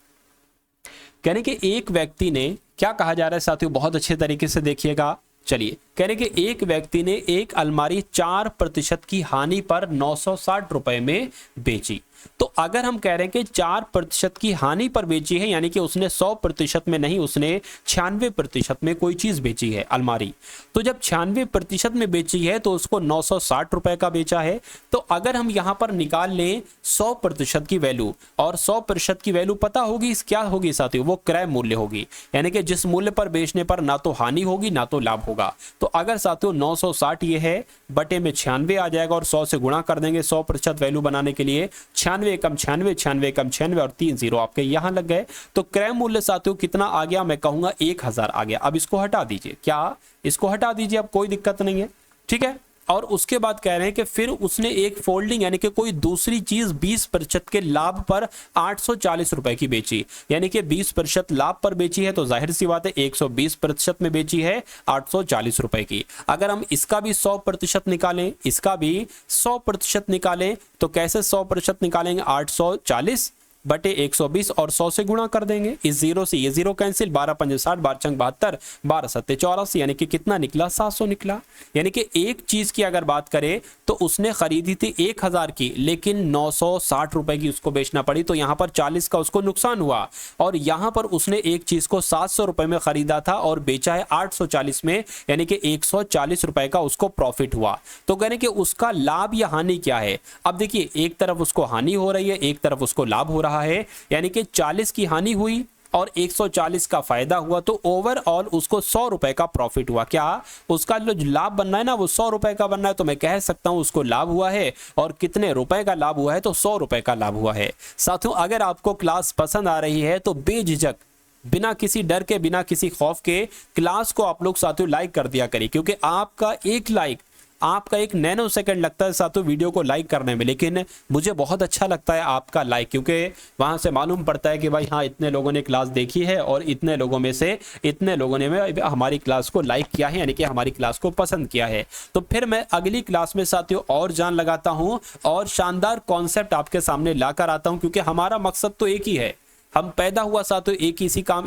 कहने के एक व्यक्ति ने, क्या कहा जा रहा है साथियों, बहुत अच्छे तरीके से देखिएगा। चलिए, कहने के एक व्यक्ति ने एक अलमारी 4% की हानि पर 960 रुपए में बेची। तो अगर हम कह रहे हैं कि 4% की हानि पर बेची है, यानी कि उसने 100% में नहीं, उसने 96% में कोई चीज बेची है, अलमारी, तो जब 96% में बेची है तो उसको 960 रुपए का बेचा है। तो अगर हम यहां पर निकाल लें 100% की वैल्यू, और 100% की वैल्यू पता होगी क्या होगी साथियों, वो क्रय मूल्य होगी, यानी कि जिस मूल्य पर बेचने पर ना तो हानि होगी ना तो लाभ होगा। तो अगर साथियों 960 ये है, बटे में 96 आ जाएगा और 100 से गुणा कर देंगे 100% वैल्यू बनाने के लिए, 96 कम 96, 96 कम 96 और 3 जीरो आपके यहां लग गए। तो क्रय मूल्य साथियों कितना आ गया, मैं कहूंगा 1000 आ गया। अब इसको हटा दीजिए, क्या इसको हटा दीजिए, अब कोई दिक्कत नहीं है। ठीक है, और उसके बाद कह रहे हैं कि फिर उसने एक फोल्डिंग यानी कि कोई दूसरी चीज 20% के लाभ पर 840 रुपए की बेची, यानी कि 20% लाभ पर बेची है तो जाहिर सी बात है 120% में बेची है 840 रुपए की। अगर हम इसका भी 100% निकालें, इसका भी 100% निकालें तो कैसे 100% निकालेंगे? 840 बटे 120 और 100 से गुणा कर देंगे। इस जीरो से ये जीरो कैंसिल, 12 पंजे 60, 12 चंग 72, 12 सत्ते 84, यानी कि कितना निकला? 700 निकला। यानी कि एक चीज की अगर बात करें तो उसने खरीदी थी 1000 की, लेकिन 960 रुपए की उसको बेचना पड़ी, तो यहां पर 40 का उसको नुकसान हुआ। और यहां पर उसने एक चीज को 700 रुपए में खरीदा था और बेचा है 840 में, यानी कि 140 रुपए का उसको प्रॉफिट हुआ। तो कहने कि उसका लाभ या हानि क्या है? अब देखिए, एक तरफ उसको हानि हो रही है, एक तरफ उसको लाभ हो रहा है, यानी कि 40 की हानि हुई और 140 का फायदा हुआ, तो ओवरऑल उसको 100 रुपए का प्रॉफिट हुआ। क्या उसका जो लाभ बनना है ना वो 100 रुपए का बनना है, तो मैं कह सकता हूं उसको लाभ हुआ है। और कितने रुपए का लाभ हुआ है? तो 100 रुपए का लाभ हुआ है। साथियों, अगर आपको क्लास पसंद आ रही है तो बेझिझक, बिना किसी डर के, बिना किसी खौफ के क्लास को आप लोग साथियों लाइक कर दिया करिए, क्योंकि आपका एक लाइक, आपका एक नैनो सेकंड लगता है साथियों वीडियो को लाइक करने में, लेकिन मुझे बहुत अच्छा लगता है आपका लाइक, क्योंकि वहां से मालूम पड़ता है कि भाई हाँ, इतने लोगों ने क्लास देखी है और इतने लोगों में से इतने लोगों ने हमारी क्लास को लाइक किया है, यानी कि हमारी क्लास को पसंद किया है। तो फिर मैं अगली क्लास में साथियों और जान लगाता हूं और शानदार कॉन्सेप्ट आपके सामने लाकर आता हूं, क्योंकि हमारा मकसद तो एक ही है। हम पैदा हुआ साथियों एक ही इसी काम,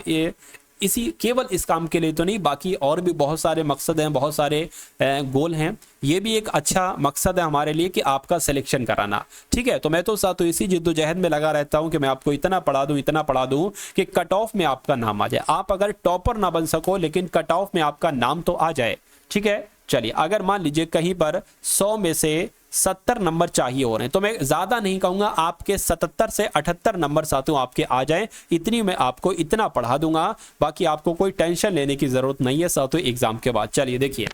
इसी केवल इस काम के लिए तो नहीं, बाकी और भी बहुत सारे मकसद हैं, बहुत सारे गोल हैं। ये भी एक अच्छा मकसद है हमारे लिए कि आपका सिलेक्शन कराना। ठीक है, तो मैं तो साथ इसी जिद्दोजहद में लगा रहता हूं कि मैं आपको इतना पढ़ा दूं, इतना पढ़ा दूं कि कट ऑफ में आपका नाम आ जाए। आप अगर टॉपर ना बन सको, लेकिन कट ऑफ में आपका नाम तो आ जाए। ठीक है, चलिए, अगर मान लीजिए कहीं पर 100 में से 70 नंबर चाहिए हो रहे हैं, तो मैं ज्यादा नहीं कहूंगा, आपके 77 से 78 नंबर साथियों आपके आ जाएं, इतनी मैं आपको इतना पढ़ा दूंगा। बाकी आपको कोई टेंशन लेने की जरूरत नहीं है साथियों एग्जाम के बाद। चलिए देखिए,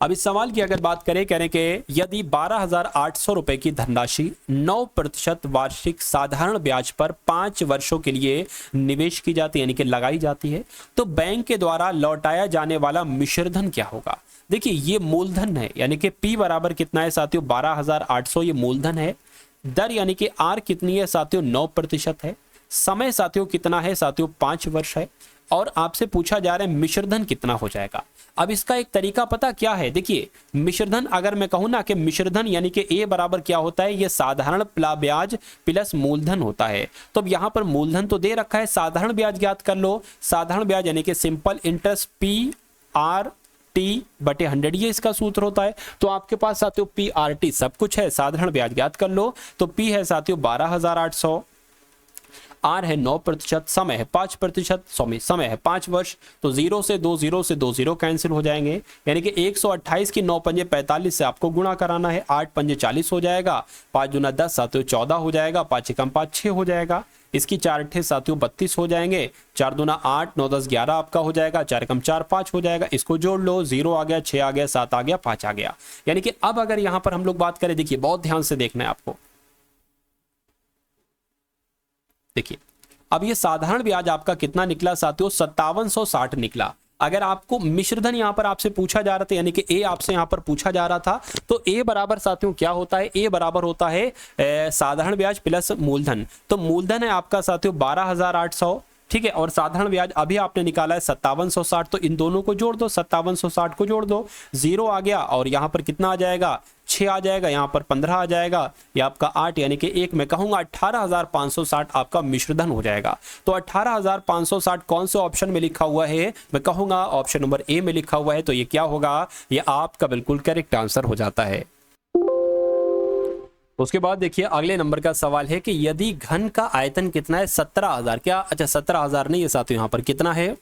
अब इस सवाल की अगर बात करें, कहने के यदि 12,800 रुपए की धनराशि 9% वार्षिक साधारण ब्याज पर 5 वर्षों के लिए निवेश की जाती है, यानी कि लगाई जाती है, तो बैंक के द्वारा लौटाया जाने वाला मिश्रधन क्या होगा? देखिए, ये मूलधन है, यानी कि P बराबर कितना है साथियों? 12,800, ये मूलधन है। दर यानी कि R कितनी है साथियों? 9% है। समय साथियों कितना है साथियों? 5 वर्ष है। और आपसे पूछा जा रहा है मिश्रधन कितना हो जाएगा। अब इसका एक तरीका पता क्या है? देखिए, मिश्रधन अगर मैं कहूं ना कि मिश्रधन यानी कि A बराबर क्या होता है? ये साधारण ब्याज प्लस मूलधन होता है। तो अब यहां पर मूलधन तो दे रखा है, साधारण ब्याज ज्ञात कर लो। साधारण ब्याज यानी कि सिंपल इंटरेस्ट PRT बटे 100, ये इसका सूत्र होता है। तो आपके पास साथियों PRT सब कुछ है, साधारण ब्याज ज्ञात कर लो। तो P है साथियों 12,800, R है 9%, समय है 5%, समय है 5 वर्ष। तो 0 से 2 0 कैंसिल हो जाएंगे, यानी कि 128 की 9 पंजे 45 से आपको गुणा कराना है। 8 पंजे 40 हो जाएगा, 5 दूना 10 साथियों 14 हो जाएगा, 5 एकम 5 6 हो जाएगा। इसकी 4 अट्ठे साथियों 32 हो जाएंगे, 4 दूना 8 9 10 11 आपका हो जाएगा, 4 एकम 4 5 हो जाएगा। इसको जोड़ लो, 0 आ गया, 6 आ गया, 7 आ गया, 5 आ गया। यानी कि अब अगर यहां पर हम लोग बात करें, देखिए बहुत ध्यान से देखना है आपको। देखिए, अब ये साधारण ब्याज आपका कितना निकला साथियों? 5760 निकला। अगर आपको मिश्रधन यहां पर आपसे पूछा जा रहा था, यानी कि A आपसे यहां पर पूछा जा रहा था, तो A बराबर साथियों क्या होता है? A बराबर होता है साधारण ब्याज प्लस मूलधन। तो मूलधन है आपका साथियों 12,800, ठीक है, और साधारण ब्याज अभी आपने निकाला है 5760, तो इन दोनों को जोड़ दो, 5760 को जोड़ दो, 0 आ गया और यहां पर कितना आ जाएगा? 6 आ जाएगा, यहां पर 15 आ जाएगा, ये आपका 8, यानी कि एक मैं कहूंगा 18,560 आपका मिश्रधन हो जाएगा। तो 18,560 कौन से ऑप्शन में लिखा हुआ है? मैं कहूंगा ऑप्शन नंबर A में लिखा हुआ है। तो ये क्या होगा? ये आपका बिल्कुल करेक्ट आंसर हो जाता है। उसके बाद देखिए, अगले नंबर का सवाल है कि यदि घन का आयतन कितना है? 17,000। क्या? अच्छा, 17,000 नहीं है साथियों, यहां पर कितना है?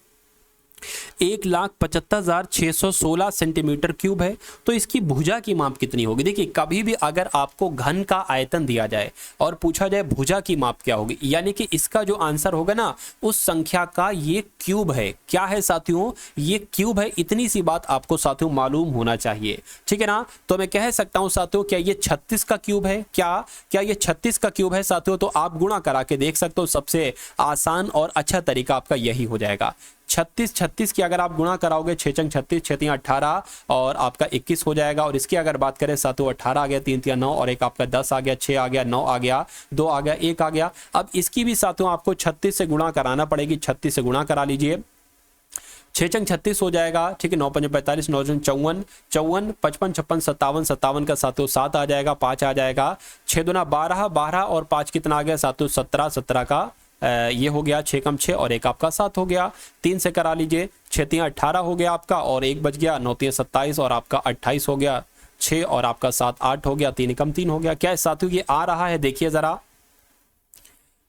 1,75,616 सेंटीमीटर क्यूब है। तो इसकी भुजा की माप कितनी होगी? देखिए, कभी भी अगर आपको घन का आयतन दिया जाए और पूछा जाए भुजा की माप क्या होगी, यानी कि इसका जो आंसर होगा ना, उस संख्या का ये क्यूब है। क्या है साथियों? ये क्यूब है। इतनी सी बात आपको साथियों मालूम होना चाहिए, ठीक है ना? तो मैं कह सकता हूं साथियों, क्या ये 36 का क्यूब है? क्या ये 36 का क्यूब है साथियों? तो आप गुणा करा के देख सकते हो, सबसे आसान और अच्छा तरीका आपका यही हो जाएगा। 36 36 की अगर आप गुणा कराओगे 6 चंग 36, 6 तियां 18 और आपका 21 हो जाएगा। और इसकी अगर बात करें सातों 18 आ गया, 3 तियां 9 और एक आपका 10 आ गया, 6 आ गया, 9 आ गया, 2 आ गया, 1 आ गया। अब इसकी भी सातों आपको 36 से गुणा कराना पड़ेगी, 36 से गुणा करा लीजिए। 6 चंग 36 हो जाएगा, ठीक है। 9 पंजे 45, 9 चंग 54, 54, 55, 56, 57, 57 का सातों 7 आ जाएगा, 5 आ जाएगा। 6 दूना 12, 12 और 5 कितना आ गया सातों 17, 17 का ये हो गया। 6 कम 6 और एक आपका 7 हो गया। 3 से करा लीजिए, 6 तियां 18 हो गया आपका और 1 बच गया, 9 तियां 27 और आपका 28 हो गया। 6 और आपका 7 8 हो गया, 3 कम 3 हो गया। क्या साथियों ये आ रहा है? देखिए जरा,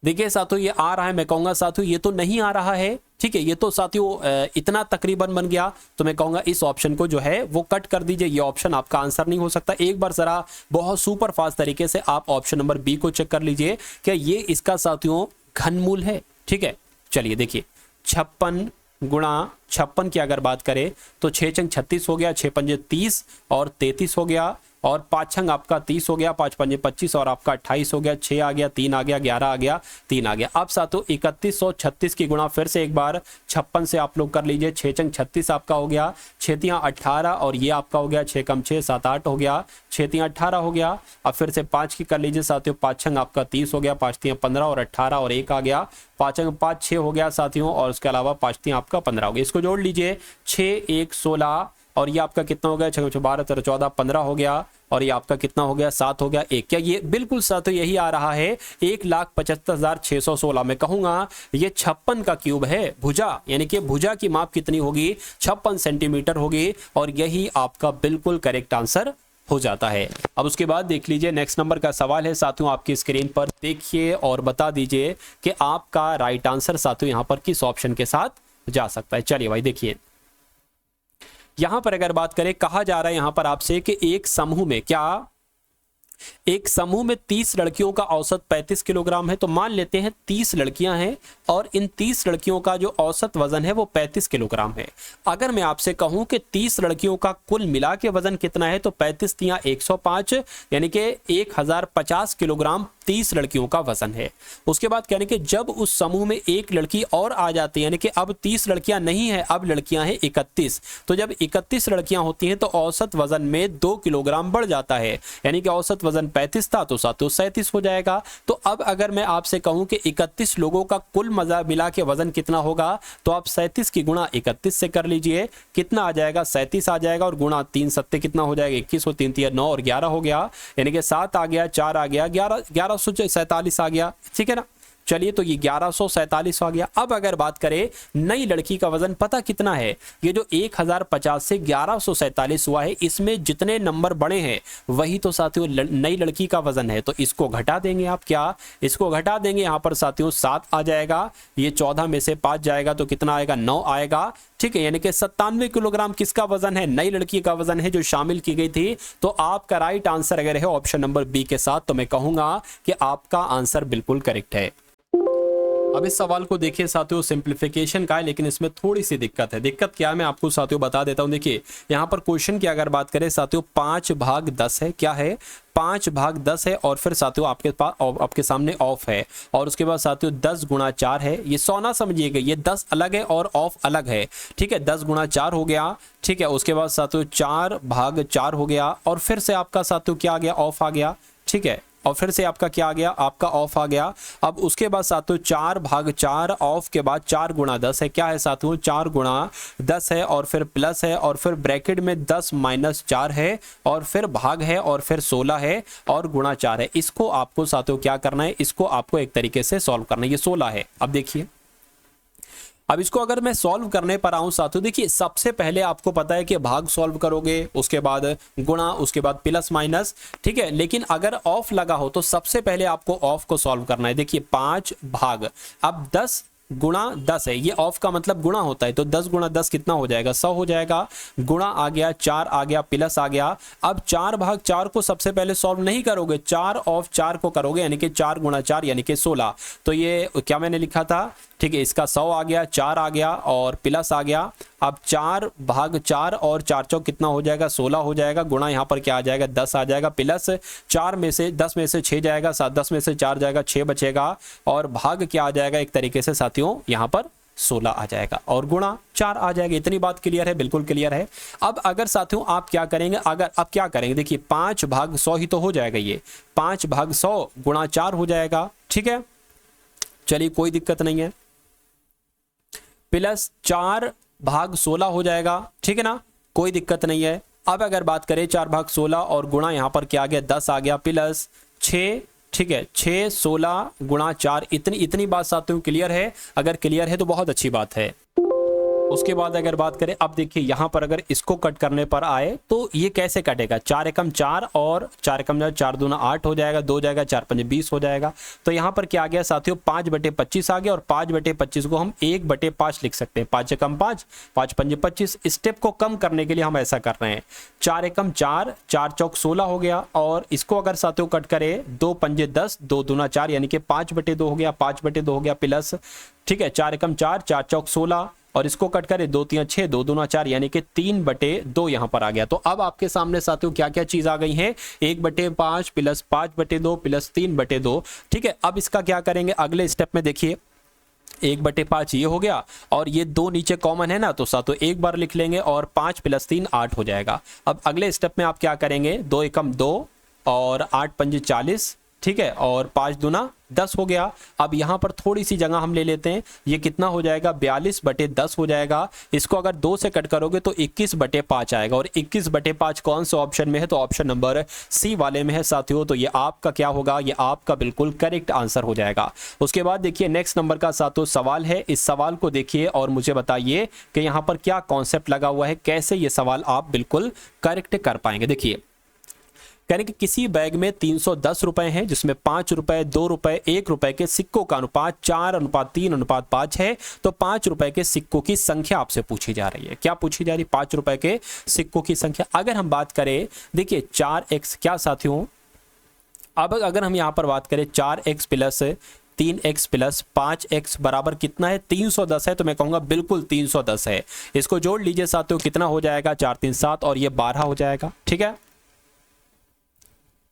देखिए साथियों ये आ रहा है। मैं कहूंगा साथियों ये तो नहीं आ रहा है, ठीक है। ये तो साथियों इतना तकरीबन बन गया, तो मैं कहूंगा इस ऑप्शन को जो है वो कट कर दीजिए। ये ऑप्शन आपका आंसर नहीं हो सकता। एक बार जरा बहुत सुपर फास्ट तरीके से आप ऑप्शन नंबर बी को चेक कर लीजिए, क्या ये इसका साथियों घनमूल है, ठीक है। चलिए देखिए, 56 गुणा 56 की अगर बात करें तो 6 चंग 36 हो गया, 6 पंजे 30 और 33 हो गया और 5 छंग आपका 30 हो गया, 5 पंजे 25 और आपका 28 हो गया। 6 आ गया, 3 आ गया, 11 आ गया, 3 आ गया। अब सातों 3136 की गुणा फिर से एक बार 56 से आप लोग कर लीजिए। 6 चंग 36 आपका हो गया, 6 तियां 18 और ये आपका हो गया 6 कम 6 7 8 हो गया, 6 तियां 18 हो गया। अब फिर से 5 की कर लीजिए साथियों, 5 छंग आपका 30 हो गया, 5 तियां 15 और 18 और 1 आ गया, 5 अंग 5 6 हो गया साथियों और उसके अलावा 5 तियां आपका 15 हो गया। इसको जोड़ लीजिए, 6 1 16 और ये आपका कितना हो गया, 6 12 13 14 15 हो गया और ये आपका कितना हो गया, 7 हो गया 1। क्या ये बिल्कुल साथियों यही आ रहा है 1,75,616। मैं कहूंगा ये 56 का क्यूब है, भुजा, यानी कि भुजा की माप कितनी होगी, 56 सेंटीमीटर होगी और यही आपका बिल्कुल करेक्ट आंसर हो जाता है। अब उसके बाद देख लीजिए नेक्स्ट नंबर का सवाल है साथियों, आपकी स्क्रीन पर देखिए और बता दीजिए कि आपका राइट आंसर साथियों यहां पर किस ऑप्शन के साथ जा सकता है। चलिए भाई देखिए, यहां पर अगर बात करें, कहा जा रहा है यहां पर आपसे कि एक समूह में, क्या एक समूह में 30 लड़कियों का औसत 35 किलोग्राम है। तो मान लेते हैं 30 लड़कियां हैं और इन 30 लड़कियों का जो औसत वजन है वो 35 किलोग्राम है। अगर मैं आपसे कहूं कि 30 लड़कियों का कुल मिला के वजन कितना है, तो 35 तियां 105 यानी कि 1050 किलोग्राम 30 लड़कियों का वजन है। उसके बाद कहने के जब उस समूह में एक लड़की और आ जाती है, यानी कि अब 30 लड़कियां नहीं है, अब लड़कियां हैं 31। तो जब 31 लड़कियां होती हैं तो औसत वजन में 2 किलोग्राम बढ़ जाता है, यानी कि औसत वजन 35 था तो 37 हो जाएगा। तो अब अगर मैं आपसे कहूं कि 31 लोगों का कुल मजा मिला के वजन कितना होगा, तो आप 37 की गुणा 31 से कर लीजिए, कितना आ जाएगा, 37 आ जाएगा और गुणा 3 सत्ते कितना हो जाएगा, 21 और 3 9 और 11 हो गया, यानी कि 7 आ गया, 4 आ गया, 1147 आ गया, ठीक है ना। चलिए तो ये 1147 आ गया। अब अगर बात करें नई लड़की का वजन पता कितना है, ये जो 1050 से 1147 हुआ है, इसमें जितने नंबर बड़े हैं वही तो साथियों नई लड़की का वजन है। तो इसको घटा देंगे आप, क्या इसको घटा देंगे, यहाँ पर साथियों 7 आ जाएगा, ये 14 में से 5 जाएगा तो कितना आएगा, 9 आएगा, ठीक है। यानी कि 97 किलोग्राम किसका वजन है, नई लड़की का वजन है जो शामिल की गई थी। तो आपका राइट आंसर अगर है ऑप्शन नंबर बी के साथ, तो मैं कहूंगा कि आपका आंसर बिल्कुल करेक्ट है। अब इस सवाल को देखिए साथियों, सिंप्लीफिकेशन का है लेकिन इसमें थोड़ी सी दिक्कत है। दिक्कत क्या है मैं आपको साथियों बता देता हूं। देखिए यहाँ पर क्वेश्चन की अगर बात करें साथियों, 5/10 है, क्या है, 5/10 है और फिर साथियों आपके पास आपके सामने ऑफ है और उसके बाद साथियों 10 गुणा 4 है। ये 100 ना समझिएगा, ये 10 अलग है और ऑफ अलग है, ठीक है। 10 गुणा 4 हो गया, ठीक है। उसके बाद साथियों 4/4 हो गया और फिर से आपका साथियों क्या आ गया, ऑफ आ गया, ठीक है। और फिर से आपका क्या आ गया, आपका ऑफ आ गया। अब उसके बाद साथियों 4/4 ऑफ के बाद 4 गुणा 10 है, क्या है साथियों, 4 गुणा 10 है और फिर प्लस है और फिर ब्रैकेट में 10 - 4 है और फिर भाग है और फिर 16 है और गुणा 4 है। इसको आपको साथियों क्या करना है, इसको आपको एक तरीके से सॉल्व करना है। ये 16 है। अब देखिए, अब इसको अगर मैं सॉल्व करने पर आऊं साथियों, देखिए सबसे पहले आपको पता है कि भाग सॉल्व करोगे, उसके बाद गुणा, उसके बाद प्लस माइनस, ठीक है। लेकिन अगर ऑफ लगा हो तो सबसे पहले आपको ऑफ को सॉल्व करना है। देखिए 5 भाग, अब 10 गुणा 10 है, ये ऑफ का मतलब गुणा होता है, तो 10 गुणा 10 कितना हो जाएगा, 100 हो जाएगा। गुणा आ गया, 4 आ गया, प्लस आ गया। अब 4/4 को सबसे पहले सॉल्व नहीं करोगे, 4 ऑफ 4 को करोगे, यानी कि 4 गुणा 4 यानी कि 16। तो ये क्या मैंने लिखा था, ठीक है, इसका 100 आ गया, 4 आ गया और प्लस आ गया। अब 4/4 और 4 चौक कितना हो जाएगा, 16 हो जाएगा। गुणा यहाँ पर क्या आ जाएगा, 10 आ जाएगा, प्लस 4 में से 10 में से 6 जाएगा, 7 10 में से 4 जाएगा, 6 बचेगा और भाग क्या आ जाएगा एक तरीके से साथियों यहाँ पर 16 आ जाएगा और गुणा 4 आ जाएगा। इतनी बात क्लियर है, बिल्कुल क्लियर है। अब अगर साथियों आप क्या करेंगे, अब क्या करेंगे, देखिए 5/100 ही तो हो जाएगा, ये 5/100 गुणा 4 हो जाएगा, ठीक है। चलिए कोई दिक्कत नहीं है, प्लस 4/16 हो जाएगा, ठीक है ना, कोई दिक्कत नहीं है। अब अगर बात करें 4/16 और गुणा यहाँ पर क्या आ गया 10 आ गया, प्लस 6, ठीक है, 6 16 गुणा 4। इतनी बात साथियों क्लियर है? अगर क्लियर है तो बहुत अच्छी बात है। उसके बाद अगर बात करें, अब देखिए यहाँ पर अगर इसको कट करने पर आए तो ये कैसे कटेगा, 4 एकम 4 और 4 एकम 4 दूना 8 हो जाएगा, 2 जाएगा, 4 पंजे 20 हो जाएगा। तो यहाँ पर क्या आ गया साथियों 5/25 आ गया और 5/25 को हम 1/5 लिख सकते हैं। 5 एकम 5, 5 पंजे 25। स्टेप को कम करने के लिए हम ऐसा कर रहे हैं, 4 एकम 4, 4 चौक 16 हो गया और इसको अगर साथियों कट करें 2 पंजे 10, 2 दूना 4 यानी कि 5/2 हो गया, 5/2 हो गया, प्लस, ठीक है, 4 एकम 4, 4 चौक 16 और इसको कट करें 2 3 6, 2 दूना 4 यानी कि 3/2 यहाँ पर आ गया। तो अब आपके सामने साथियों क्या क्या चीज आ गई है, 1/5 प्लस 5/2 प्लस 3/2, ठीक है। अब इसका क्या करेंगे अगले स्टेप में, देखिए 1/5 ये हो गया और ये 2 नीचे कॉमन है ना, तो साथियों एक बार लिख लेंगे और 5 प्लस 3 8 हो जाएगा। अब अगले स्टेप में आप क्या करेंगे, 2 एकम 2 और 8 पंजे 40, ठीक है, और 5 दूना 10 हो गया। अब यहाँ पर थोड़ी सी जगह हम ले लेते हैं, ये कितना हो जाएगा 42/10 हो जाएगा। इसको अगर 2 से कट करोगे तो 21/5 आएगा और 21/5 कौन से ऑप्शन में है, तो ऑप्शन नंबर सी वाले में है साथियों। तो ये आपका क्या होगा, ये आपका बिल्कुल करेक्ट आंसर हो जाएगा। उसके बाद देखिए नेक्स्ट नंबर का साथियों सवाल है, इस सवाल को देखिए और मुझे बताइए कि यहाँ पर क्या कॉन्सेप्ट लगा हुआ है, कैसे ये सवाल आप बिल्कुल करेक्ट कर पाएंगे। देखिए यानी कि किसी बैग में 310 रुपए हैं जिसमें 5 रुपए, 2 रुपए, 1 रुपए के सिक्कों का अनुपात 4:3:5 है। तो 5 रुपए के सिक्कों की संख्या आपसे पूछी जा रही है। क्या पूछी जा रही है, 5 रुपए के सिक्कों की संख्या। अगर हम बात करें, देखिए 4x क्या साथियों, अब अगर हम यहां पर बात करें 4x plus 3x plus 5x बराबर कितना है, 310 है। तो मैं कहूंगा बिल्कुल 310 है। इसको जोड़ लीजिए साथियों, कितना हो जाएगा 4 3 7 और ये 12 हो जाएगा, ठीक है।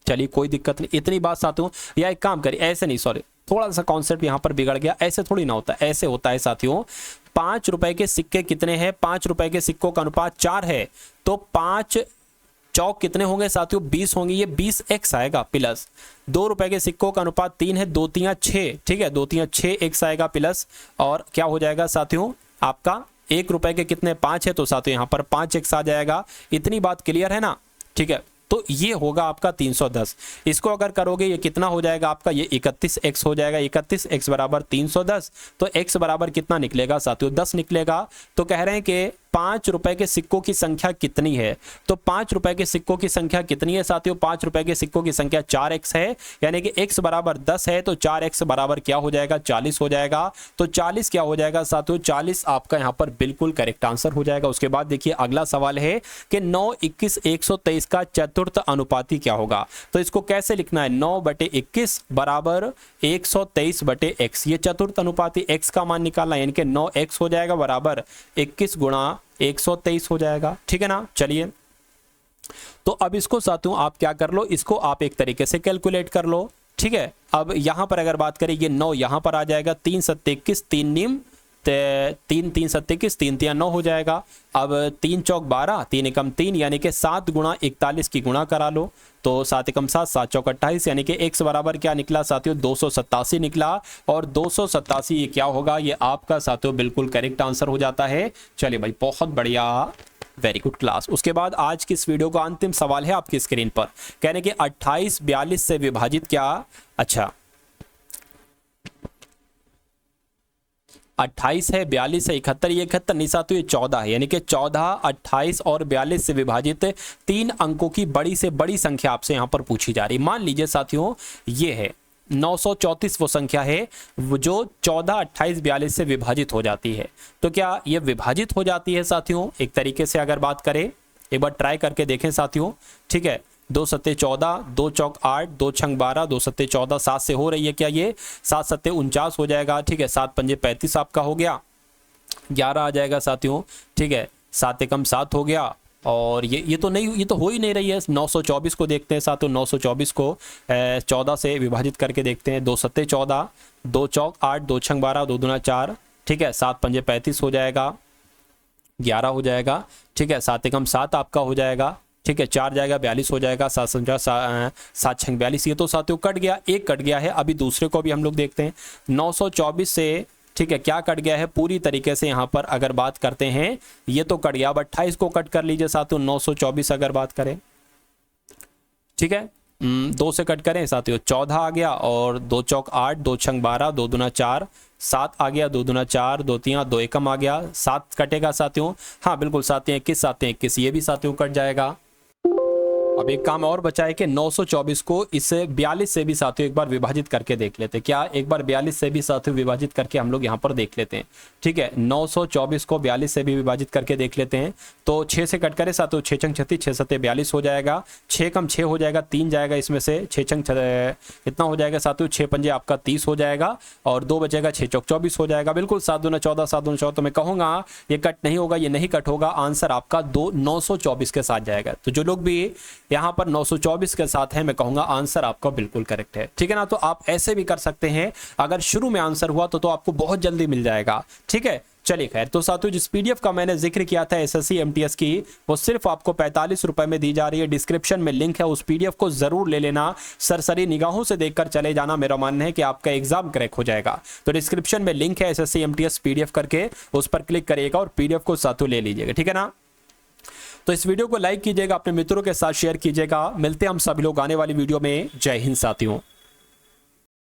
चलिए कोई दिक्कत नहीं, इतनी बात साथियों। या एक काम करिए, ऐसे नहीं, सॉरी थोड़ा सा कॉन्सेप्ट यहाँ पर बिगड़ गया, ऐसे थोड़ी ना होता, ऐसे होता है साथियों। 5 रुपए के सिक्के कितने हैं, 5 रुपए के सिक्कों का अनुपात 4 है, तो 5 चौक कितने होंगे साथियों 20 होंगे, ये 20x आएगा, प्लस 2 रुपए के सिक्कों का अनुपात 3 है, 2 3 6, ठीक है, 2 3 6x आएगा, प्लस और क्या हो जाएगा साथियों आपका 1 रुपए के कितने 5 है, तो साथियों यहाँ पर 5x आ जाएगा। इतनी बात क्लियर है ना, ठीक है। तो ये होगा आपका 310। इसको अगर करोगे ये कितना हो जाएगा आपका, ये 31x हो जाएगा। 31x बराबर 310, तो x बराबर कितना निकलेगा साथियों 10 निकलेगा। तो कह रहे हैं कि 5 रुपए के सिक्कों की संख्या कितनी है, तो 5 रुपए के सिक्कों की संख्या कितनी है साथियों, 5 रुपए के सिक्कों की संख्या 4x है, यानी कि x बराबर 10 है, तो 4x बराबर क्या हो जाएगा 40 हो जाएगा। तो 40 क्या हो जाएगा साथियों, 40 आपका यहाँ पर बिल्कुल करेक्ट आंसर हो जाएगा। उसके बाद देखिए अगला सवाल है कि 9, 21, 123 का चतुर्थ अनुपाती क्या होगा। तो इसको कैसे लिखना है, 9/21 बराबर 123/x। ये चतुर्थ अनुपाती x का मान निकालना, यानी कि 9x हो जाएगा बराबर 21 गुणा 123 हो जाएगा, ठीक है ना। चलिए तो अब इसको साथियों आप क्या कर लो, इसको आप एक तरीके से कैलकुलेट कर लो, ठीक है। अब यहां पर अगर बात करें, ये 9 यहां पर आ जाएगा, 3 7 21, 3 नीम 3 3 7 21, 3 3 9 हो जाएगा। अब 3 चौक 12, 3 एकम 3 यानी कि 7 गुणा 41 की गुणा करा लो, तो 7 एकम 7, 7 चौक 28 यानी कि x बराबर क्या निकला साथियों 287 निकला। और 287 ये क्या होगा, ये आपका साथियों बिल्कुल करेक्ट आंसर हो जाता है। चलिए भाई बहुत बढ़िया, वेरी गुड क्लास। उसके बाद आज की इस वीडियो का अंतिम सवाल है आपकी स्क्रीन पर, कहने कि 28 42 से विभाजित क्या, अच्छा 28 है, 42 है, 71, ये 71 नहीं साथियों ये 14 है, यानी कि 14, 28 और 42 से विभाजित 3 अंकों की बड़ी से बड़ी संख्या आपसे यहाँ पर पूछी जा रही है। मान लीजिए साथियों ये है 934 वो संख्या है जो 14, 28, 42 से विभाजित हो जाती है। तो क्या ये विभाजित हो जाती है साथियों, एक तरीके से अगर बात करें, एक बार ट्राई करके देखें साथियों, ठीक है। 2 सत्ते 14, 2 चौक 8, 2 छंग 12, 2 सत्ते 14, 7 से हो रही है क्या, ये 7 सत्ते 49 हो जाएगा, ठीक है। 7 पंजे 35 आपका हो गया, 11 आ जाएगा साथियों, ठीक है। 7 एकम 7 हो गया और ये तो नहीं, ये तो हो ही नहीं रही है। 924 को देखते हैं साथियों, 924 को 14 से विभाजित करके देखते हैं। 2 सत्ते 14, 2 चौक 8, 2 छंग 12, 2 दूना 4, ठीक है, 7 पंजे 35 हो जाएगा, 11 हो जाएगा, ठीक है, 7 एकम 7 आपका हो जाएगा, ठीक है, 4 जाएगा 42 हो जाएगा, 7 छंग 42, ये तो साथियों कट गया, एक कट गया है। अभी दूसरे को भी हम लोग देखते हैं, 924 से, ठीक है, क्या कट गया है पूरी तरीके से यहाँ पर अगर बात करते हैं, ये तो कट गया। अब 28 को कट कर लीजिए साथियों, 924 अगर बात करें, ठीक है, 2 से कट करें साथियों, 14 आ गया, और 2 चौक 8, 2 छंग 12, 2 दूना 4, 7 आ गया, 2 दूना 4, 2 तिया 2 एकम आ गया, 7 कटेगा साथियों, हाँ बिल्कुल, 7 21, 7 21, ये भी साथियों कट जाएगा। अब एक काम और बचा है कि 924 को इस 42 से भी साथियों एक बार विभाजित करके देख लेते हैं। क्या एक बार 42 से भी साथियों विभाजित करके हम लोग यहाँ पर देख लेते हैं, ठीक है, 924 को 42 से भी विभाजित करके देख लेते हैं। तो 6 से कट करे साथियों, 6 छंग 36, 6 सत्ते 42 हो जाएगा, 6 कम 6 हो जाएगा, 3 जाएगा इसमें से, 6 छंग इतना हो जाएगा साथियों, 6 पंजे आपका 30 हो जाएगा, और 2 बचेगा, 6 चौक 24 हो जाएगा, बिल्कुल 7 दूना 14, 7 दूना 14। तो मैं कहूँगा ये कट नहीं होगा, ये नहीं कट होगा, आंसर आपका 924 के साथ जाएगा। तो जो लोग भी यहाँ पर 924 के साथ है, मैं कहूंगा आंसर आपका बिल्कुल करेक्ट है, ठीक है ना। तो आप ऐसे भी कर सकते हैं, अगर शुरू में आंसर हुआ तो आपको बहुत जल्दी मिल जाएगा, ठीक है। चलिए खैर, तो साथियों जिस पीडीएफ का मैंने जिक्र किया था एसएससी एमटीएस की, वो सिर्फ आपको 45 रुपए में दी जा रही है। डिस्क्रिप्शन में लिंक है, उस पीडीएफ को जरूर ले लेना, सरसरी निगाहों से देखकर चले जाना, मेरा मानना है कि आपका एग्जाम क्रैक हो जाएगा। तो डिस्क्रिप्शन में लिंक है एसएससी एमटीएस पीडीएफ करके, उस पर क्लिक करिएगा और पीडीएफ को साथियों ले लीजिएगा, ठीक है ना। तो इस वीडियो को लाइक कीजिएगा, अपने मित्रों के साथ शेयर कीजिएगा। मिलते हैं हम सभी लोग आने वाली वीडियो में। जय हिंद साथियों।